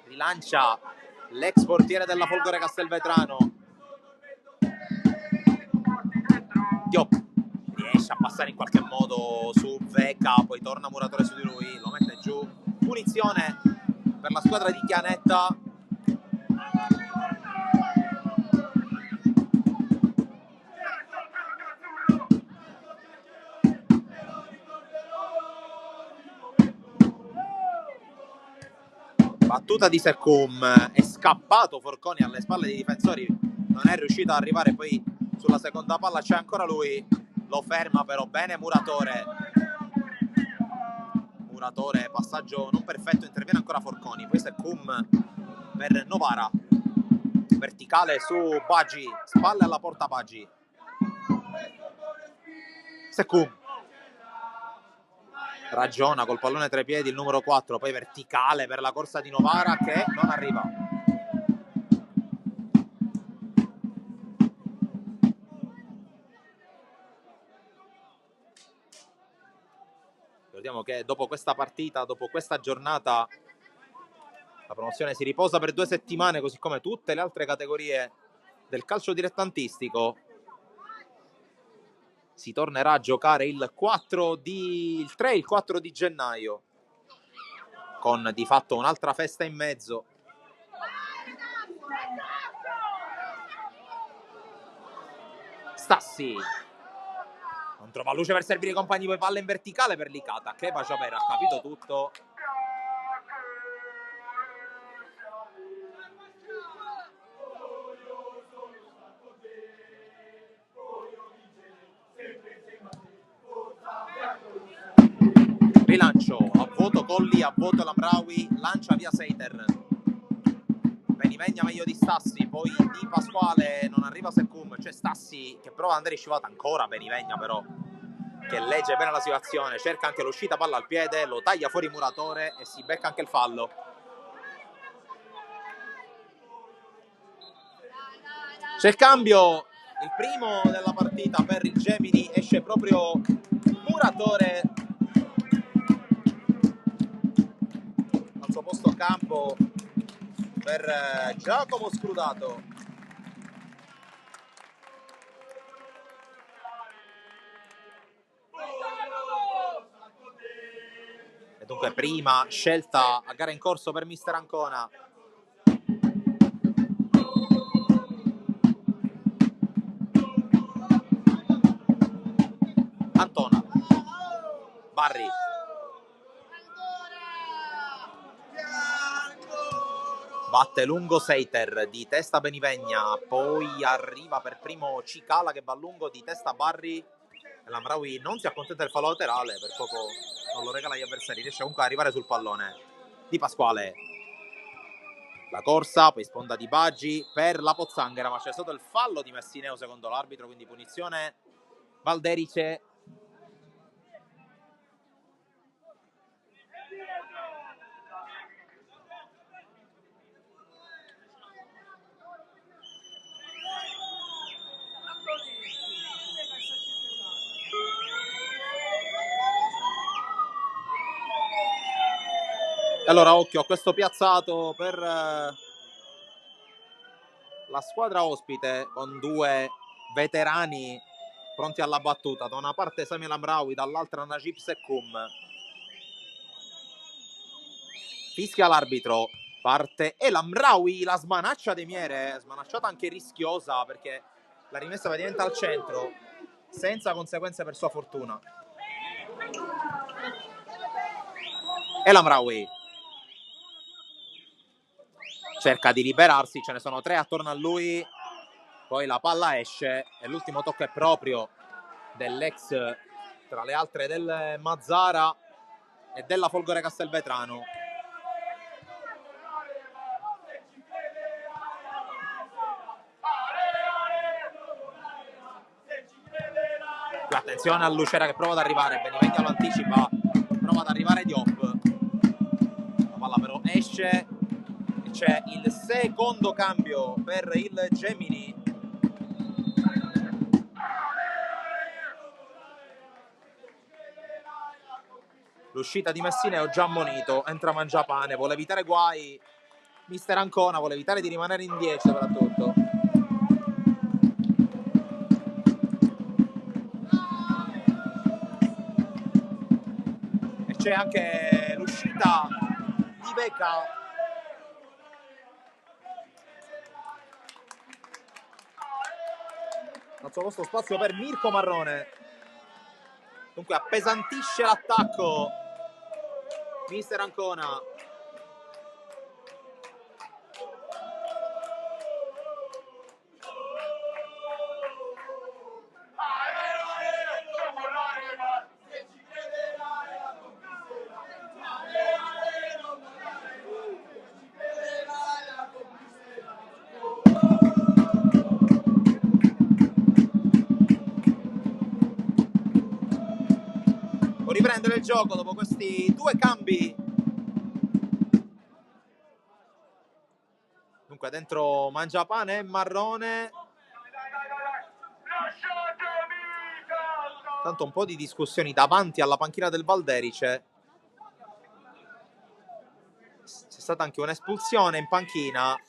Rilancia l'ex portiere della Folgore Castelvetrano. Diop riesce a passare in qualche modo su Vecca, poi torna Muratore su di lui, lo mette giù. Punizione per la squadra di Chianetta. Battuta di Secum, è scappato Forconi alle spalle dei difensori, non è riuscito ad arrivare, poi sulla seconda palla c'è ancora lui, lo ferma però bene Muratore. Muratore, passaggio non perfetto, interviene ancora Forconi, poi Secum per Novara, verticale su Baggi, spalle alla porta Baggi. Secum ragiona col pallone tra i piedi il numero 4, poi verticale per la corsa di Novara che non arriva. Ricordiamo che dopo questa partita, dopo questa giornata, la promozione si riposa per 2 settimane, così come tutte le altre categorie del calcio dilettantistico. Si tornerà a giocare il 3 e il 4 di gennaio, con di fatto un'altra festa in mezzo. Stassi non trova luce per servire i compagni, poi palla in verticale per Licata. Kepa Chaber ha capito tutto. Rilancio, a vuoto Colli, a vuoto l'Amraoui, lancia via Seiter. Benivegna meglio di Stassi, poi Di Pasquale, non arriva Secum, c'è Stassi che prova ad andare in scivolata, ancora Benivegna però, che legge bene la situazione, cerca anche l'uscita, palla al piede, lo taglia fuori Muratore e si becca anche il fallo. C'è il cambio, il primo della partita per il Gemini, esce proprio Muratore al suo posto a campo per Giacomo Scrudato. E dunque prima scelta a gara in corso per mister Ancona. Antona, Barri, batte lungo Seiter, di testa Benivegna, poi arriva per primo Cicala che va lungo, di testa Barri, e l'Amraoui non si accontenta del fallo laterale, per poco non lo regala agli avversari, riesce comunque ad arrivare sul pallone. Di Pasquale, la corsa, poi sponda di Baggi per la Pozzanghera, ma c'è stato il fallo di Messineo secondo l'arbitro, quindi punizione Valderice. Allora occhio a questo piazzato per la squadra ospite con due veterani pronti alla battuta, da una parte Sami El Amraoui, dall'altra Najib Sekoum. Fischia l'arbitro, parte El Amraoui, la smanaccia De Miere, smanacciata anche rischiosa perché la rimessa praticamente al centro, senza conseguenze per sua fortuna. El Amraoui cerca di liberarsi, ce ne sono tre attorno a lui, poi la palla esce e l'ultimo tocco è proprio dell'ex, tra le altre del Mazzara e della Folgore Castelvetrano. Attenzione a Lucera che prova ad arrivare, Benevecchia lo anticipa, prova ad arrivare Diop, la palla però esce. C'è il secondo cambio per il Gemini. L'uscita di Messina ho già ammonito, entra Mangiapane, vuole evitare guai, mister Ancona vuole evitare di rimanere in 10 soprattutto. E c'è anche l'uscita di Becca. Al suo posto spazio per Mirko Marrone. Dunque appesantisce l'attacco mister Ancona. Riprendere il gioco dopo questi due cambi. Dunque dentro Mangiapane e Marrone. Tanto un po' di discussioni davanti alla panchina del Valderice. C'è stata anche un'espulsione in panchina.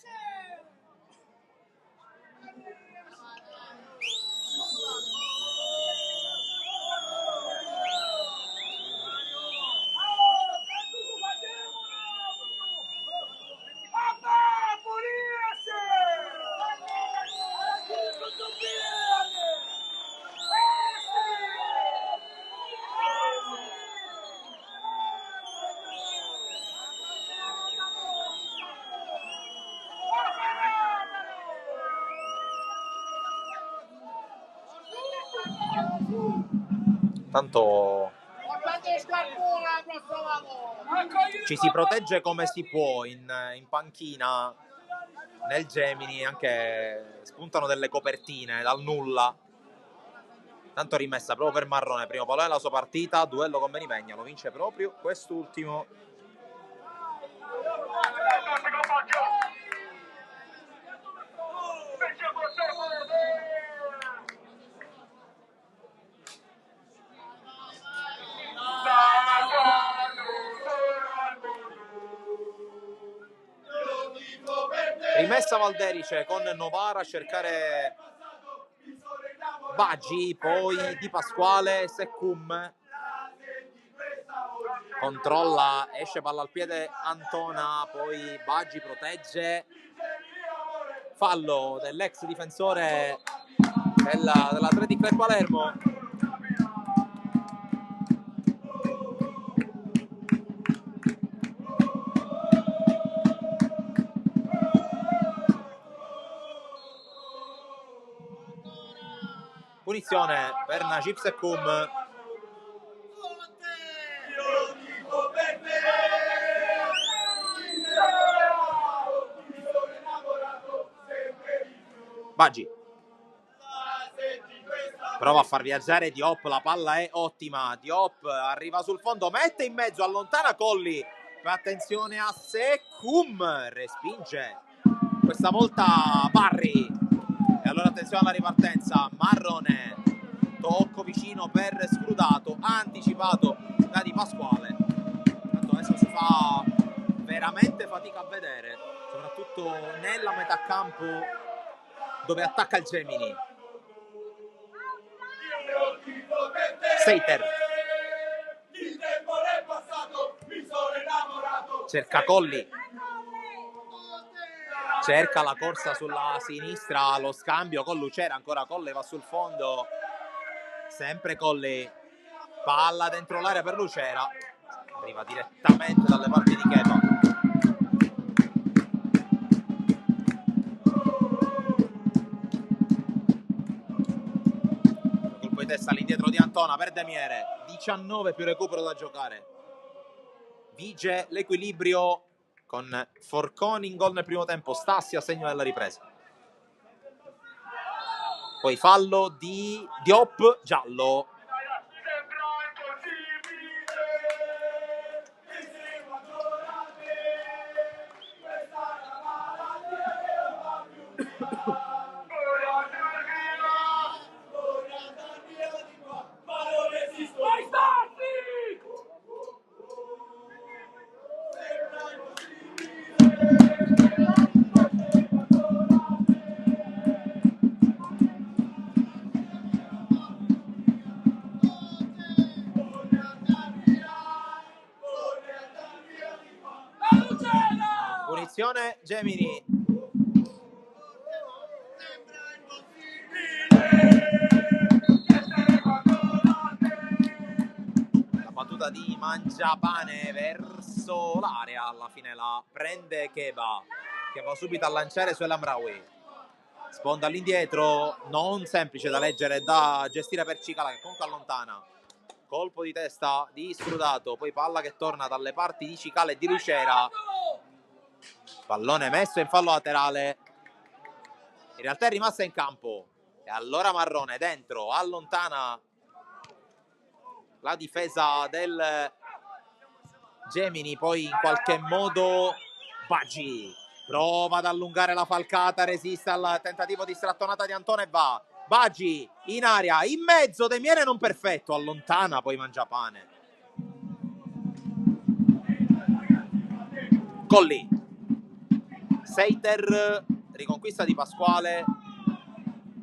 Tanto ci si protegge come si può in panchina nel Gemini, anche spuntano delle copertine dal nulla. Tanto rimessa proprio per Marrone, primo pallone della sua partita, duello con Benivegna, lo vince proprio quest'ultimo. Rimessa Valderice con Novara a cercare Baggi, poi Di Pasquale, Sekoum controlla, esce palla al piede Antona, poi Baggi protegge, fallo dell'ex difensore dell'Athletic Club Palermo. Punizione per Najib Sekoum. Baggi prova a far viaggiare Diop, la palla è ottima, Diop arriva sul fondo, mette in mezzo, allontana Colli, attenzione a Sekoum, respinge questa volta Barri, e allora attenzione alla ripartenza, Marrone, tocco vicino per Scrutato, anticipato da Di Pasquale. Tanto adesso si fa veramente fatica a vedere, soprattutto nella metà campo dove attacca il Gemini. Seiter cerca Colli, cerca la corsa sulla sinistra, lo scambio con Lucera, ancora Colli va sul fondo, sempre Colli, palla dentro l'area per Lucera, arriva direttamente dalle parti di Chepa. Colpo di testa all'indietro di Antona per Demiere, 19 più recupero da giocare. Vige l'equilibrio con Forconi in gol nel primo tempo, Stassi a segno della ripresa. Poi fallo di Diop, giallo. Punizione Gemini. La battuta di Mangiapane verso l'area, alla fine la prende Cheba, che va subito a lanciare su El Amraoui. Sponda all'indietro, non semplice da leggere e da gestire per Cicala, che comunque allontana. Colpo di testa di Scrudato, poi palla che torna dalle parti di Cicala e di Lucera. Pallone messo in fallo laterale. In realtà è rimasta in campo. E allora Marrone dentro, allontana la difesa del Gemini, poi in qualche modo Baggi prova ad allungare la falcata, resiste al tentativo di strattonata di Antone e va. Baggi in aria, in mezzo, Demiere non perfetto, allontana poi Mangiapane. Colli, Seiter, riconquista di Pasquale,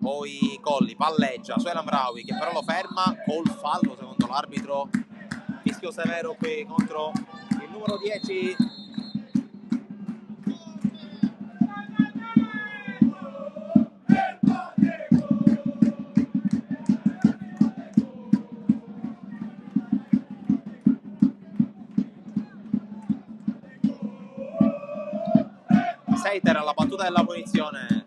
poi Colli palleggia su El Amraoui che però lo ferma col fallo secondo l'arbitro. Fischio severo qui contro il numero 10. Seiter alla battuta della punizione,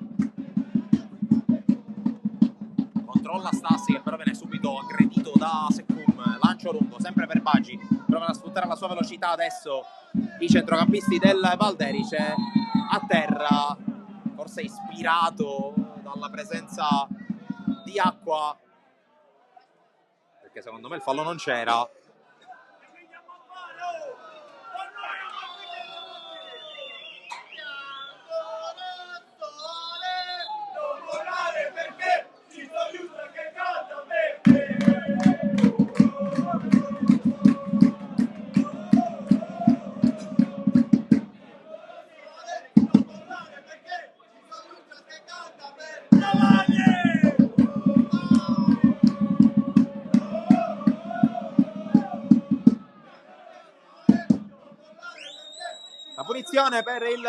controlla Stassi che però viene subito aggredito da Secum, lancio lungo sempre per Baggi, provano a sfruttare la sua velocità adesso i centrocampisti del Valderice, a terra, forse ispirato dalla presenza di Acqua, perché secondo me il fallo non c'era. Punizione per il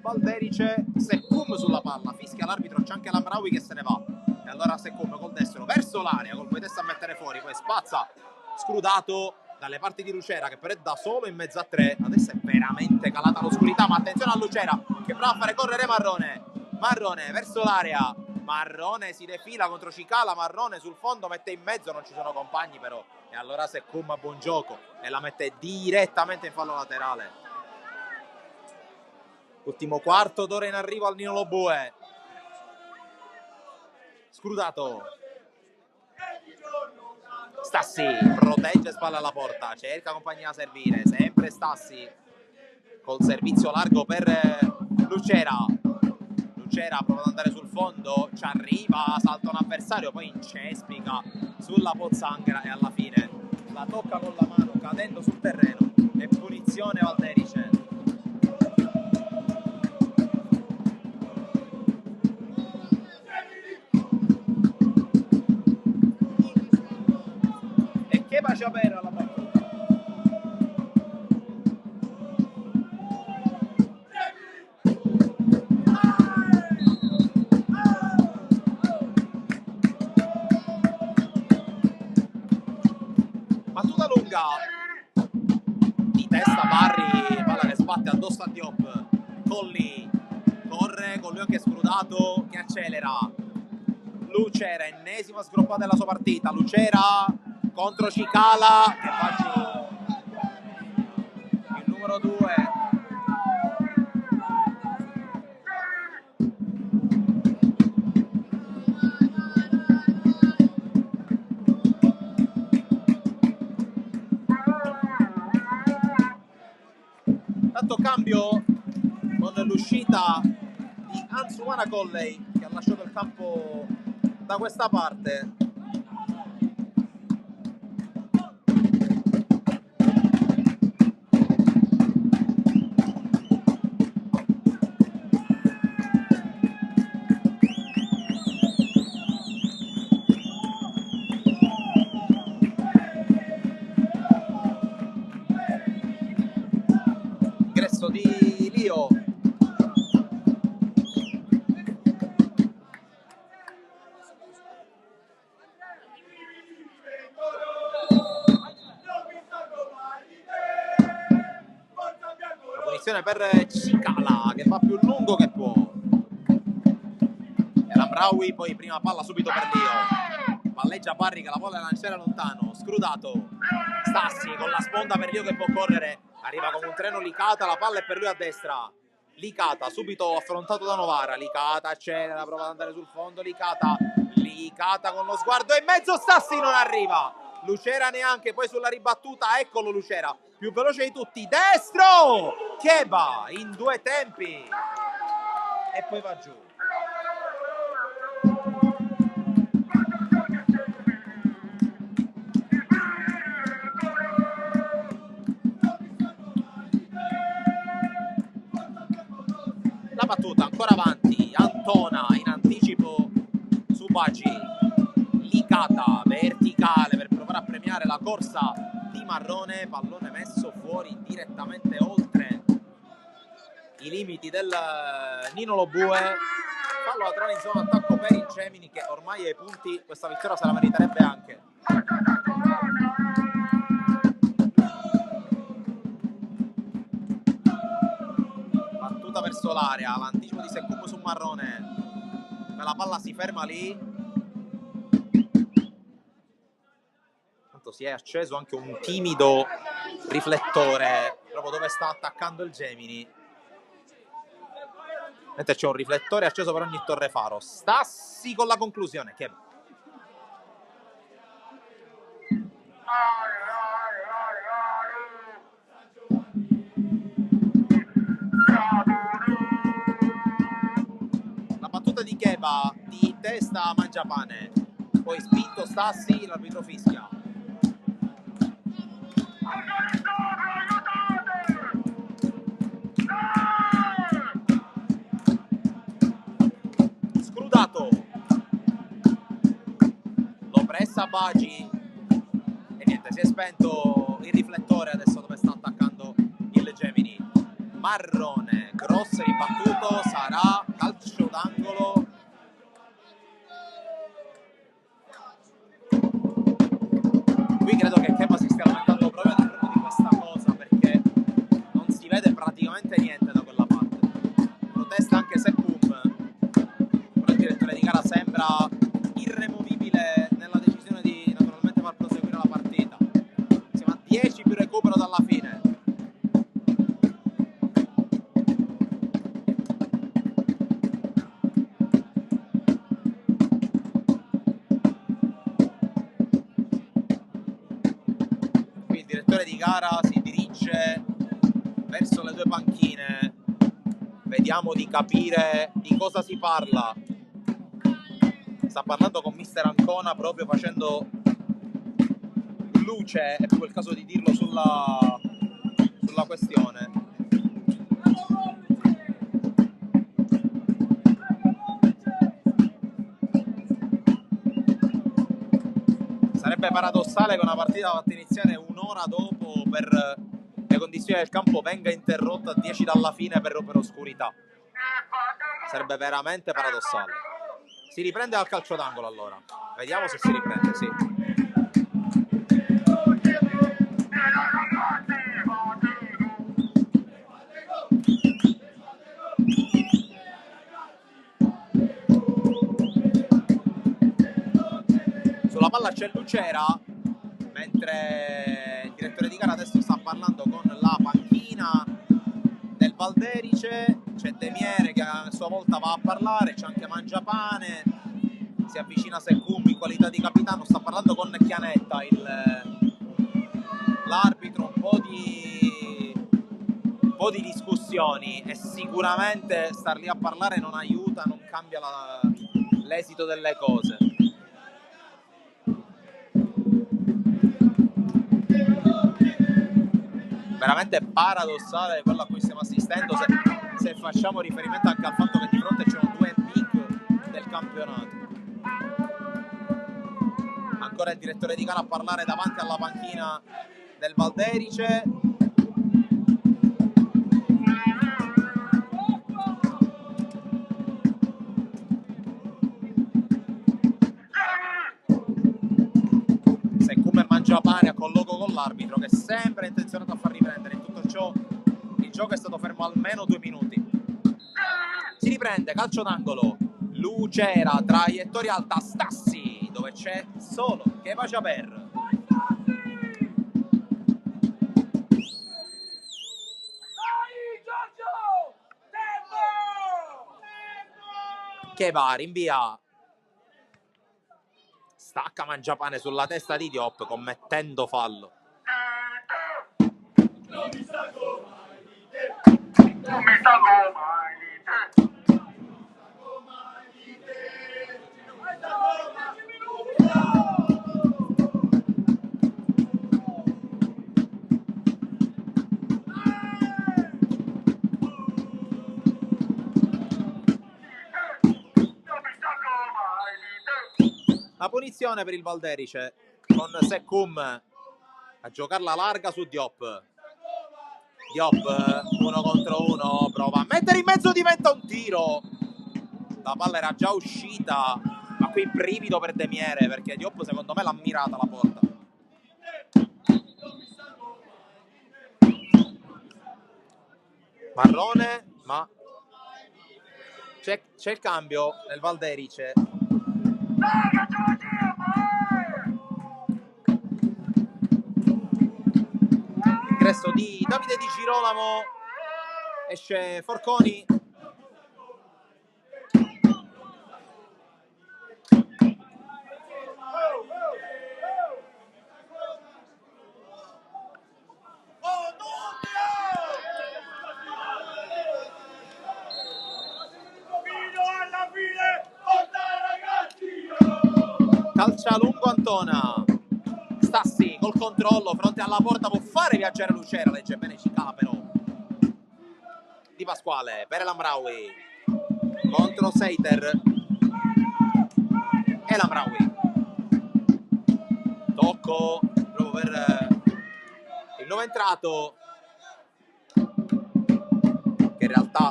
Valderice, Secum sulla palla, fischia l'arbitro, c'è anche l'Amraoui che se ne va e allora Secum col destro verso l'area, colpo di testa a mettere fuori, poi spazza Scrudato dalle parti di Lucera che però è da solo in mezzo a tre, adesso è veramente calata l'oscurità, ma attenzione a Lucera che prova a fare correre Marrone verso l'area, Marrone si defila contro Cicala, Marrone sul fondo mette in mezzo, non ci sono compagni però, e allora Secum a buon gioco e la mette direttamente in fallo laterale. Ultimo quarto d'ora in arrivo al Nino Lobue. Scrudato. Stassi protegge spalle alla porta, cerca compagnia a servire, sempre Stassi col servizio largo per Lucera. Lucera prova ad andare sul fondo, ci arriva, salta un avversario, poi incespica sulla pozzanghera e alla fine la tocca con la mano cadendo sul terreno e punizione Valderice. Cheba Ciapera alla battuta. Battuta lunga di testa Barri, palla che sbatte addosso a Diop. Colli corre con lui anche scrudato che accelera. Lucera, ennesima sgroppata della sua partita. Lucera contro Cicala che fa giù il numero 2. Tanto cambio con l'uscita di Ansuana Colley che ha lasciato il campo da questa parte. Ingresso di Lio. Per Cicala che va più lungo che può. Era Braui, poi prima palla subito per Lio. Palleggia Barri che la vuole lanciare lontano. Scrudato. Stassi con la sponda per Lio che può correre. Arriva come un treno Licata, la palla è per lui a destra. Licata subito affrontato da Novara. Licata accelera, prova ad andare sul fondo. Licata con lo sguardo in mezzo. Stassi non arriva. Lucera neanche, poi sulla ribattuta eccolo Lucera, più veloce di tutti, destro! Cheba in 2 tempi e poi va giù. La battuta ancora avanti, Antona in anticipo su Baci. Licata verticale per provare a premiare la corsa di Marrone, pallone messo fuori direttamente oltre i limiti del Nino Lobue. Fallo laterale in zona attacco per il Gemini che ormai ai punti questa vittoria se la meriterebbe anche. Battuta verso l'area, l'anticipo di Secum su Marrone, la palla si ferma lì. Si è acceso anche un timido riflettore proprio dove sta attaccando il Gemini, mentre c'è un riflettore acceso per ogni torre faro. Stassi con la conclusione che la battuta di Cheba di testa a Mangiapane, poi spinto Stassi, l'arbitro fischia. Scrudato, lo pressa Baci e niente, si è spento il riflettore adesso dove sta attaccando il Gemini. Marrone, cross ribattuto, sarà calcio d'angolo. Qui credo che Cheba si stia lamentando proprio di questa cosa perché non si vede praticamente niente da quella parte. Protesta anche Secum, però il direttore di gara sembra irremovibile nella decisione di naturalmente far proseguire la partita. Siamo a 10 più recupero dalla fine. Di gara si dirige verso le 2 panchine, vediamo di capire di cosa si parla. Sta parlando con mister Ancona proprio facendo luce, è proprio il caso di dirlo sulla questione. Sarebbe paradossale che una partita fatta iniziare un'ora dopo per le condizioni del campo venga interrotta a 10 dalla fine per oscurità. Sarebbe veramente paradossale. Si riprende al calcio d'angolo allora. Vediamo se si riprende, sì. Sulla palla c'è Lucera, mentre il direttore di gara adesso sta parlando con la panchina del Valderice. C'è Demiere che a sua volta va a parlare, c'è anche Mangiapane, si avvicina Secumbi in qualità di capitano, sta parlando con Chianetta l'arbitro. Un po' di discussioni, e sicuramente star lì a parlare non aiuta, non cambia l'esito delle cose. Veramente paradossale quello a cui stiamo assistendo, se facciamo riferimento anche al fatto che di fronte c'erano due big del campionato. Ancora il direttore di gara a parlare davanti alla panchina del Valderice. Secum e Mangiapane a colloco con l'arbitro, che sembra intenzionato a far riprendere. In tutto ciò il gioco è stato fermo almeno 2 minuti. Si riprende, calcio d'angolo, Lucera, traiettoria alta, Stassi, dove c'è solo Cheva Jaber. Cheva rinvia, stacca Mangiapane sulla testa di Diop commettendo fallo. Non mi stanco mai di te. Non mi stanco mai di te. La punizione per il Valderice con Secum a giocarla larga su Diop. Diop 1 contro 1, prova a mettere in mezzo, diventa un tiro. La palla era già uscita, ma qui brivido per Demiere, perché Diop secondo me l'ha mirata la porta. Marrone, ma c'è il cambio nel Valderice. Ingresso di Davide Di Girolamo, esce Forconi. Calcia lungo Antona. Stassi col controllo fronte alla porta, può fare viaggiare Lucera, legge bene Cicala però. Di Pasquale per Lamraoui contro Seiter e Lamraoui. Tocco proprio per il nuovo entrato, che in realtà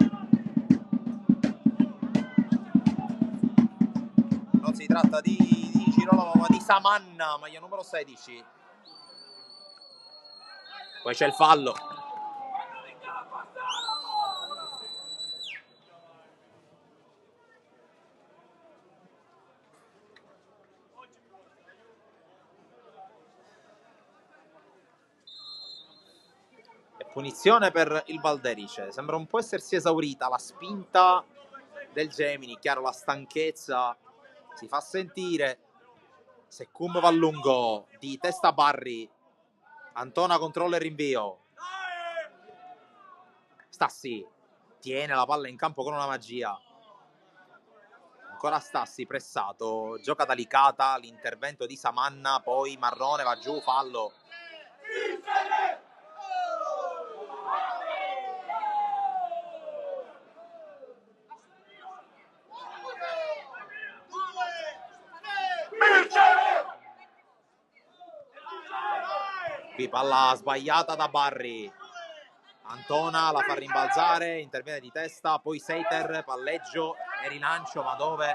non si tratta di Girolamo ma di Samanna, maglia numero 16. Poi c'è il fallo. E punizione per il Valderice. Sembra un po' essersi esaurita la spinta del Gemini. Chiaro, la stanchezza si fa sentire. Secum va a lungo, di testa Barri. Antona controlla il rinvio. Stassi tiene la palla in campo con una magia. Ancora Stassi pressato, gioca da Licata, l'intervento di Samanna, poi Marrone va giù, fallo. Qui palla sbagliata da Barry. Antona la fa rimbalzare, interviene di testa, poi Seiter, palleggio e rilancio, ma dove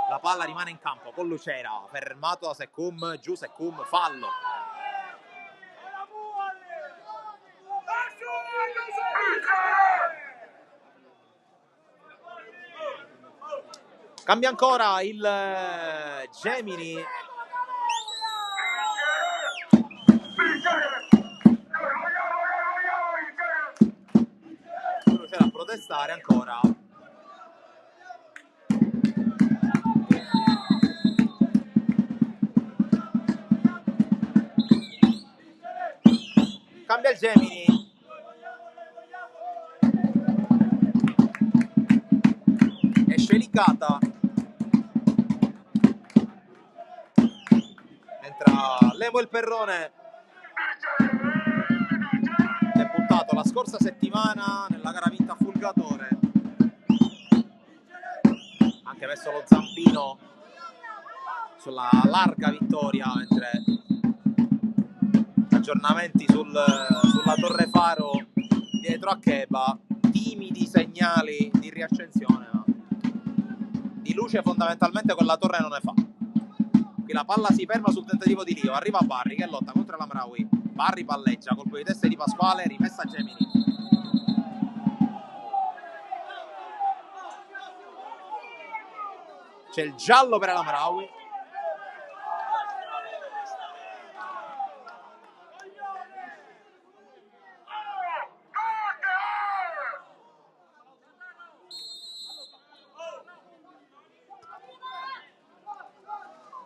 la palla rimane in campo con Lucera, fermato da Secum, giù Secum, fallo. Cambia ancora il Gemini. Lucera a protestare ancora. Cambia il Gemini. Esce Licata. Entra Lemuel Perrone, debuttato la scorsa settimana nella gara vinta a Fulgatore. Anche messo lo zampino sulla larga vittoria, mentre aggiornamenti sulla Torre Faro dietro a Cheba, timidi segnali di riaccensione, ma di luce fondamentalmente quella torre non ne fa. Qui la palla si ferma sul tentativo di Rio, arriva Barri che lotta contro l'Amraoui, Barri palleggia, colpo di testa di Pasquale, rimessa a Gemini. C'è il giallo per l'Amraoui.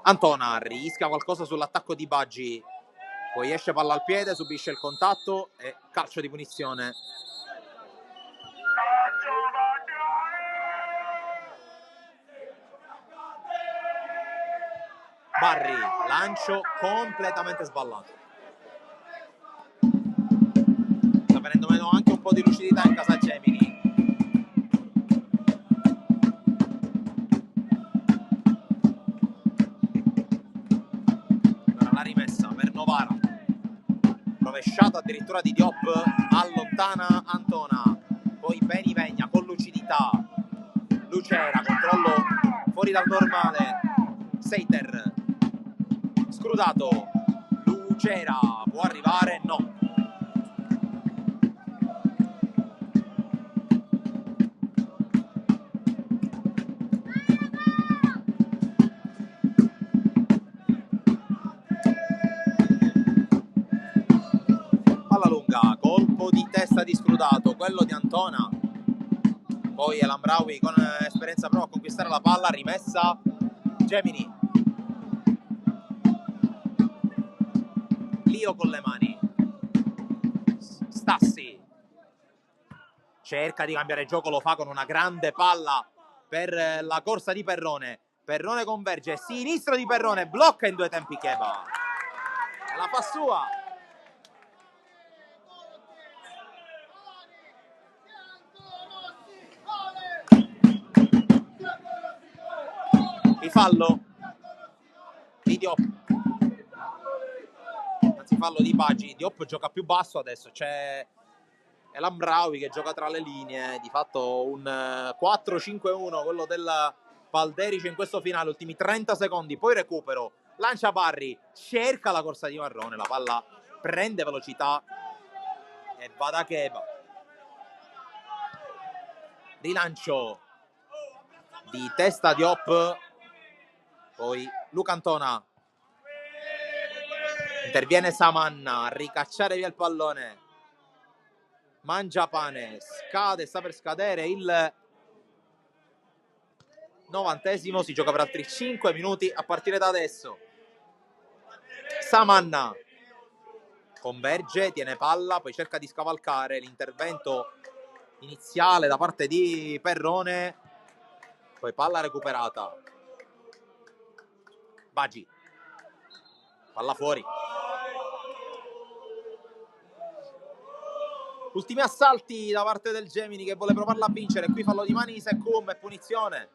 Antona rischia qualcosa sull'attacco di Baggi, poi esce palla al piede, subisce il contatto e calcio di punizione. Barri, lancio completamente sballato. Sta venendo meno anche un po' di lucidità in casa Gemini. La rimessa per Novara, rovesciata addirittura di Diop, allontana Antona, poi Benivegna con lucidità, Lucera, controllo fuori dal normale, Seiter, scrutato, Lucera può arrivare, no. Colpo di testa di Scrutato, quello di Antona, poi l'Amraoui con esperienza prova a conquistare la palla, rimessa Gemini, Lio con le mani, Stassi cerca di cambiare gioco, lo fa con una grande palla per la corsa di Perrone, Perrone converge, sinistro di Perrone, blocca in due tempi Cheba e la fa sua. Fallo di Diop, anzi fallo di Baggi. Diop gioca più basso adesso, c'è l'Amraoui che gioca tra le linee, di fatto un 4-5-1 quello del Valderice in questo finale, ultimi 30 secondi, poi recupero, lancia Barri, cerca la corsa di Marrone, la palla prende velocità e va da Cheba. Rilancio di testa Diop, poi Luca Antona, interviene Samanna a ricacciare via il pallone, Mangiapane scade, sta per scadere il 90esimo, si gioca per altri 5 minuti a partire da adesso. Samanna converge, tiene palla, poi cerca di scavalcare, l'intervento iniziale da parte di Perrone, poi palla recuperata, Baggi, palla fuori. Ultimi assalti da parte del Gemini che vuole provarla a vincere, qui fallo di mani di Secum e punizione.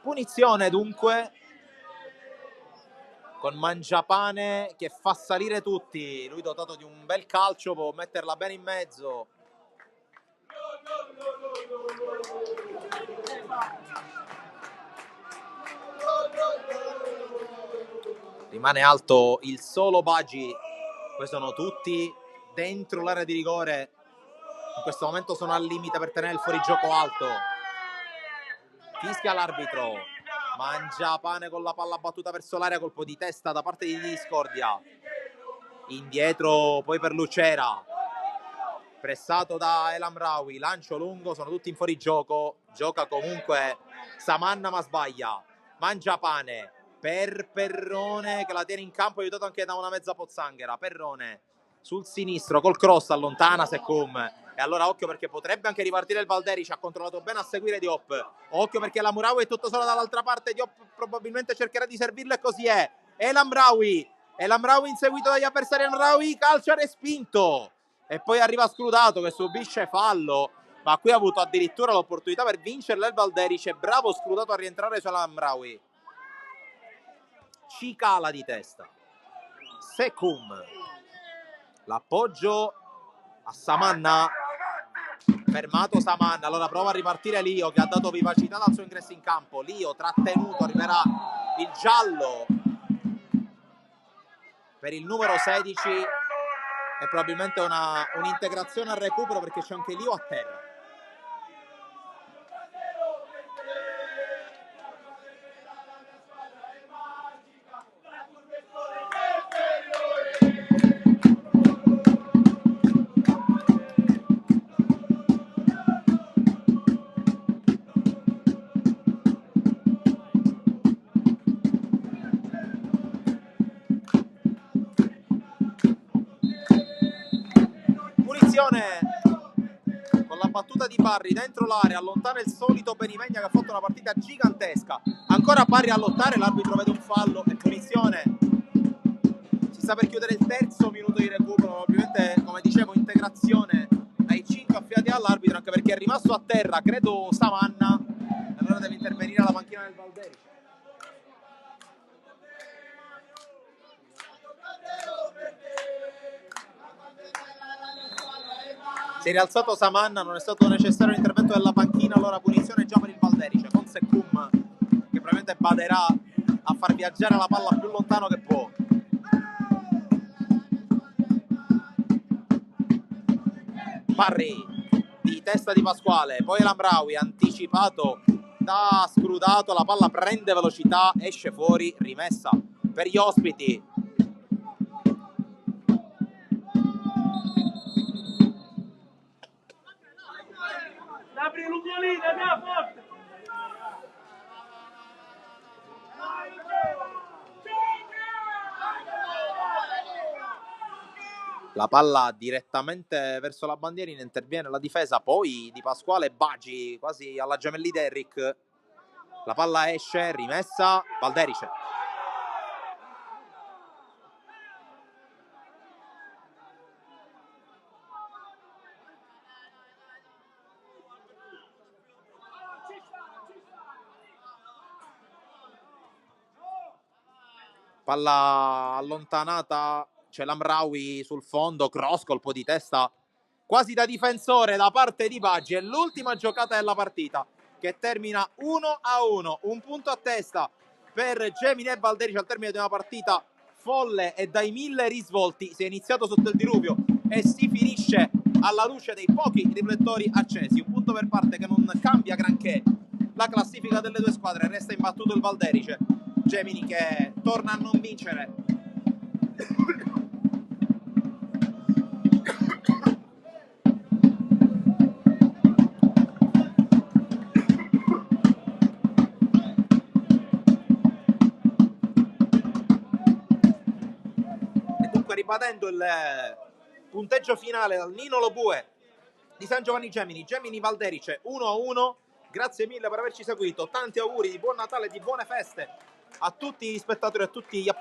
Punizione dunque, con Mangiapane che fa salire tutti. Lui dotato di un bel calcio, può metterla bene in mezzo. Rimane alto il solo Bagi. Poi sono tutti dentro l'area di rigore. In questo momento sono al limite per tenere il fuorigioco alto. Fischia l'arbitro. Mangiapane con la palla battuta verso l'area, colpo di testa da parte di Discordia. Indietro poi per Lucera. Pressato da El Amraoui, lancio lungo, sono tutti in fuorigioco. Gioca comunque Samanna ma sbaglia. Mangiapane per Perrone che la tiene in campo, aiutato anche da una mezza pozzanghera. Perrone sul sinistro col cross, allontana Secum. E allora occhio perché potrebbe anche ripartire il Valderici, ha controllato bene a seguire Diop. Occhio perché El Amraoui è tutto solo dall'altra parte, Diop probabilmente cercherà di servirlo e così è. El Amraoui inseguito dagli avversari, El Amraoui, calcio respinto. E poi arriva Scrutato che subisce fallo, ma qui ha avuto addirittura l'opportunità per vincerla il Valderice. Bravo Scrutato a rientrare su El Amraoui. Ci cala di testa Secum, l'appoggio a Samanna, fermato Samanna, allora prova a ripartire Lio che ha dato vivacità dal suo ingresso in campo. Lio trattenuto, arriverà il giallo per il numero 16 e probabilmente un'integrazione al recupero perché c'è anche Lio a terra. Con la battuta di Barri dentro l'area, allontana il solito Benivegna che ha fatto una partita gigantesca. Ancora Barri a lottare, l'arbitro vede un fallo e punizione. Si sta per chiudere il terzo minuto di recupero, probabilmente come dicevo integrazione ai 5 affiati all'arbitro, anche perché è rimasto a terra credo Samanna e allora deve intervenire la panchina del Valderice. Si è rialzato Samanna, non è stato necessario l'intervento della panchina, allora punizione già per il Valderice con Secum che probabilmente baderà a far viaggiare la palla più lontano che può. Barri di testa di Pasquale, poi Lambraui anticipato da Scrutato, la palla prende velocità, esce fuori, rimessa per gli ospiti. Apri l'ungolino, andiamo forte! La palla direttamente verso la bandierina, interviene la difesa, poi di Pasquale Bagi quasi alla gemelli Derrick. La palla esce, rimessa, Valderice. Palla allontanata, c'è Lamraoui sul fondo, cross, colpo di testa quasi da difensore da parte di Bagi. È l'ultima giocata della partita che termina 1-1, un punto a testa per Gemini e Valderice al termine di una partita folle e dai 1000 risvolti. Si è iniziato sotto il diluvio e si finisce alla luce dei pochi riflettori accesi. Un punto per parte che non cambia granché la classifica delle due squadre, resta imbattuto il Valderice. Gemini che torna a non vincere. E dunque ribadendo il punteggio finale dal Nino Lobue di San Giovanni Gemini, Gemini Valderice 1-1. Grazie mille per averci seguito, tanti auguri di buon Natale e di buone feste a tutti gli spettatori e a tutti gli appassionati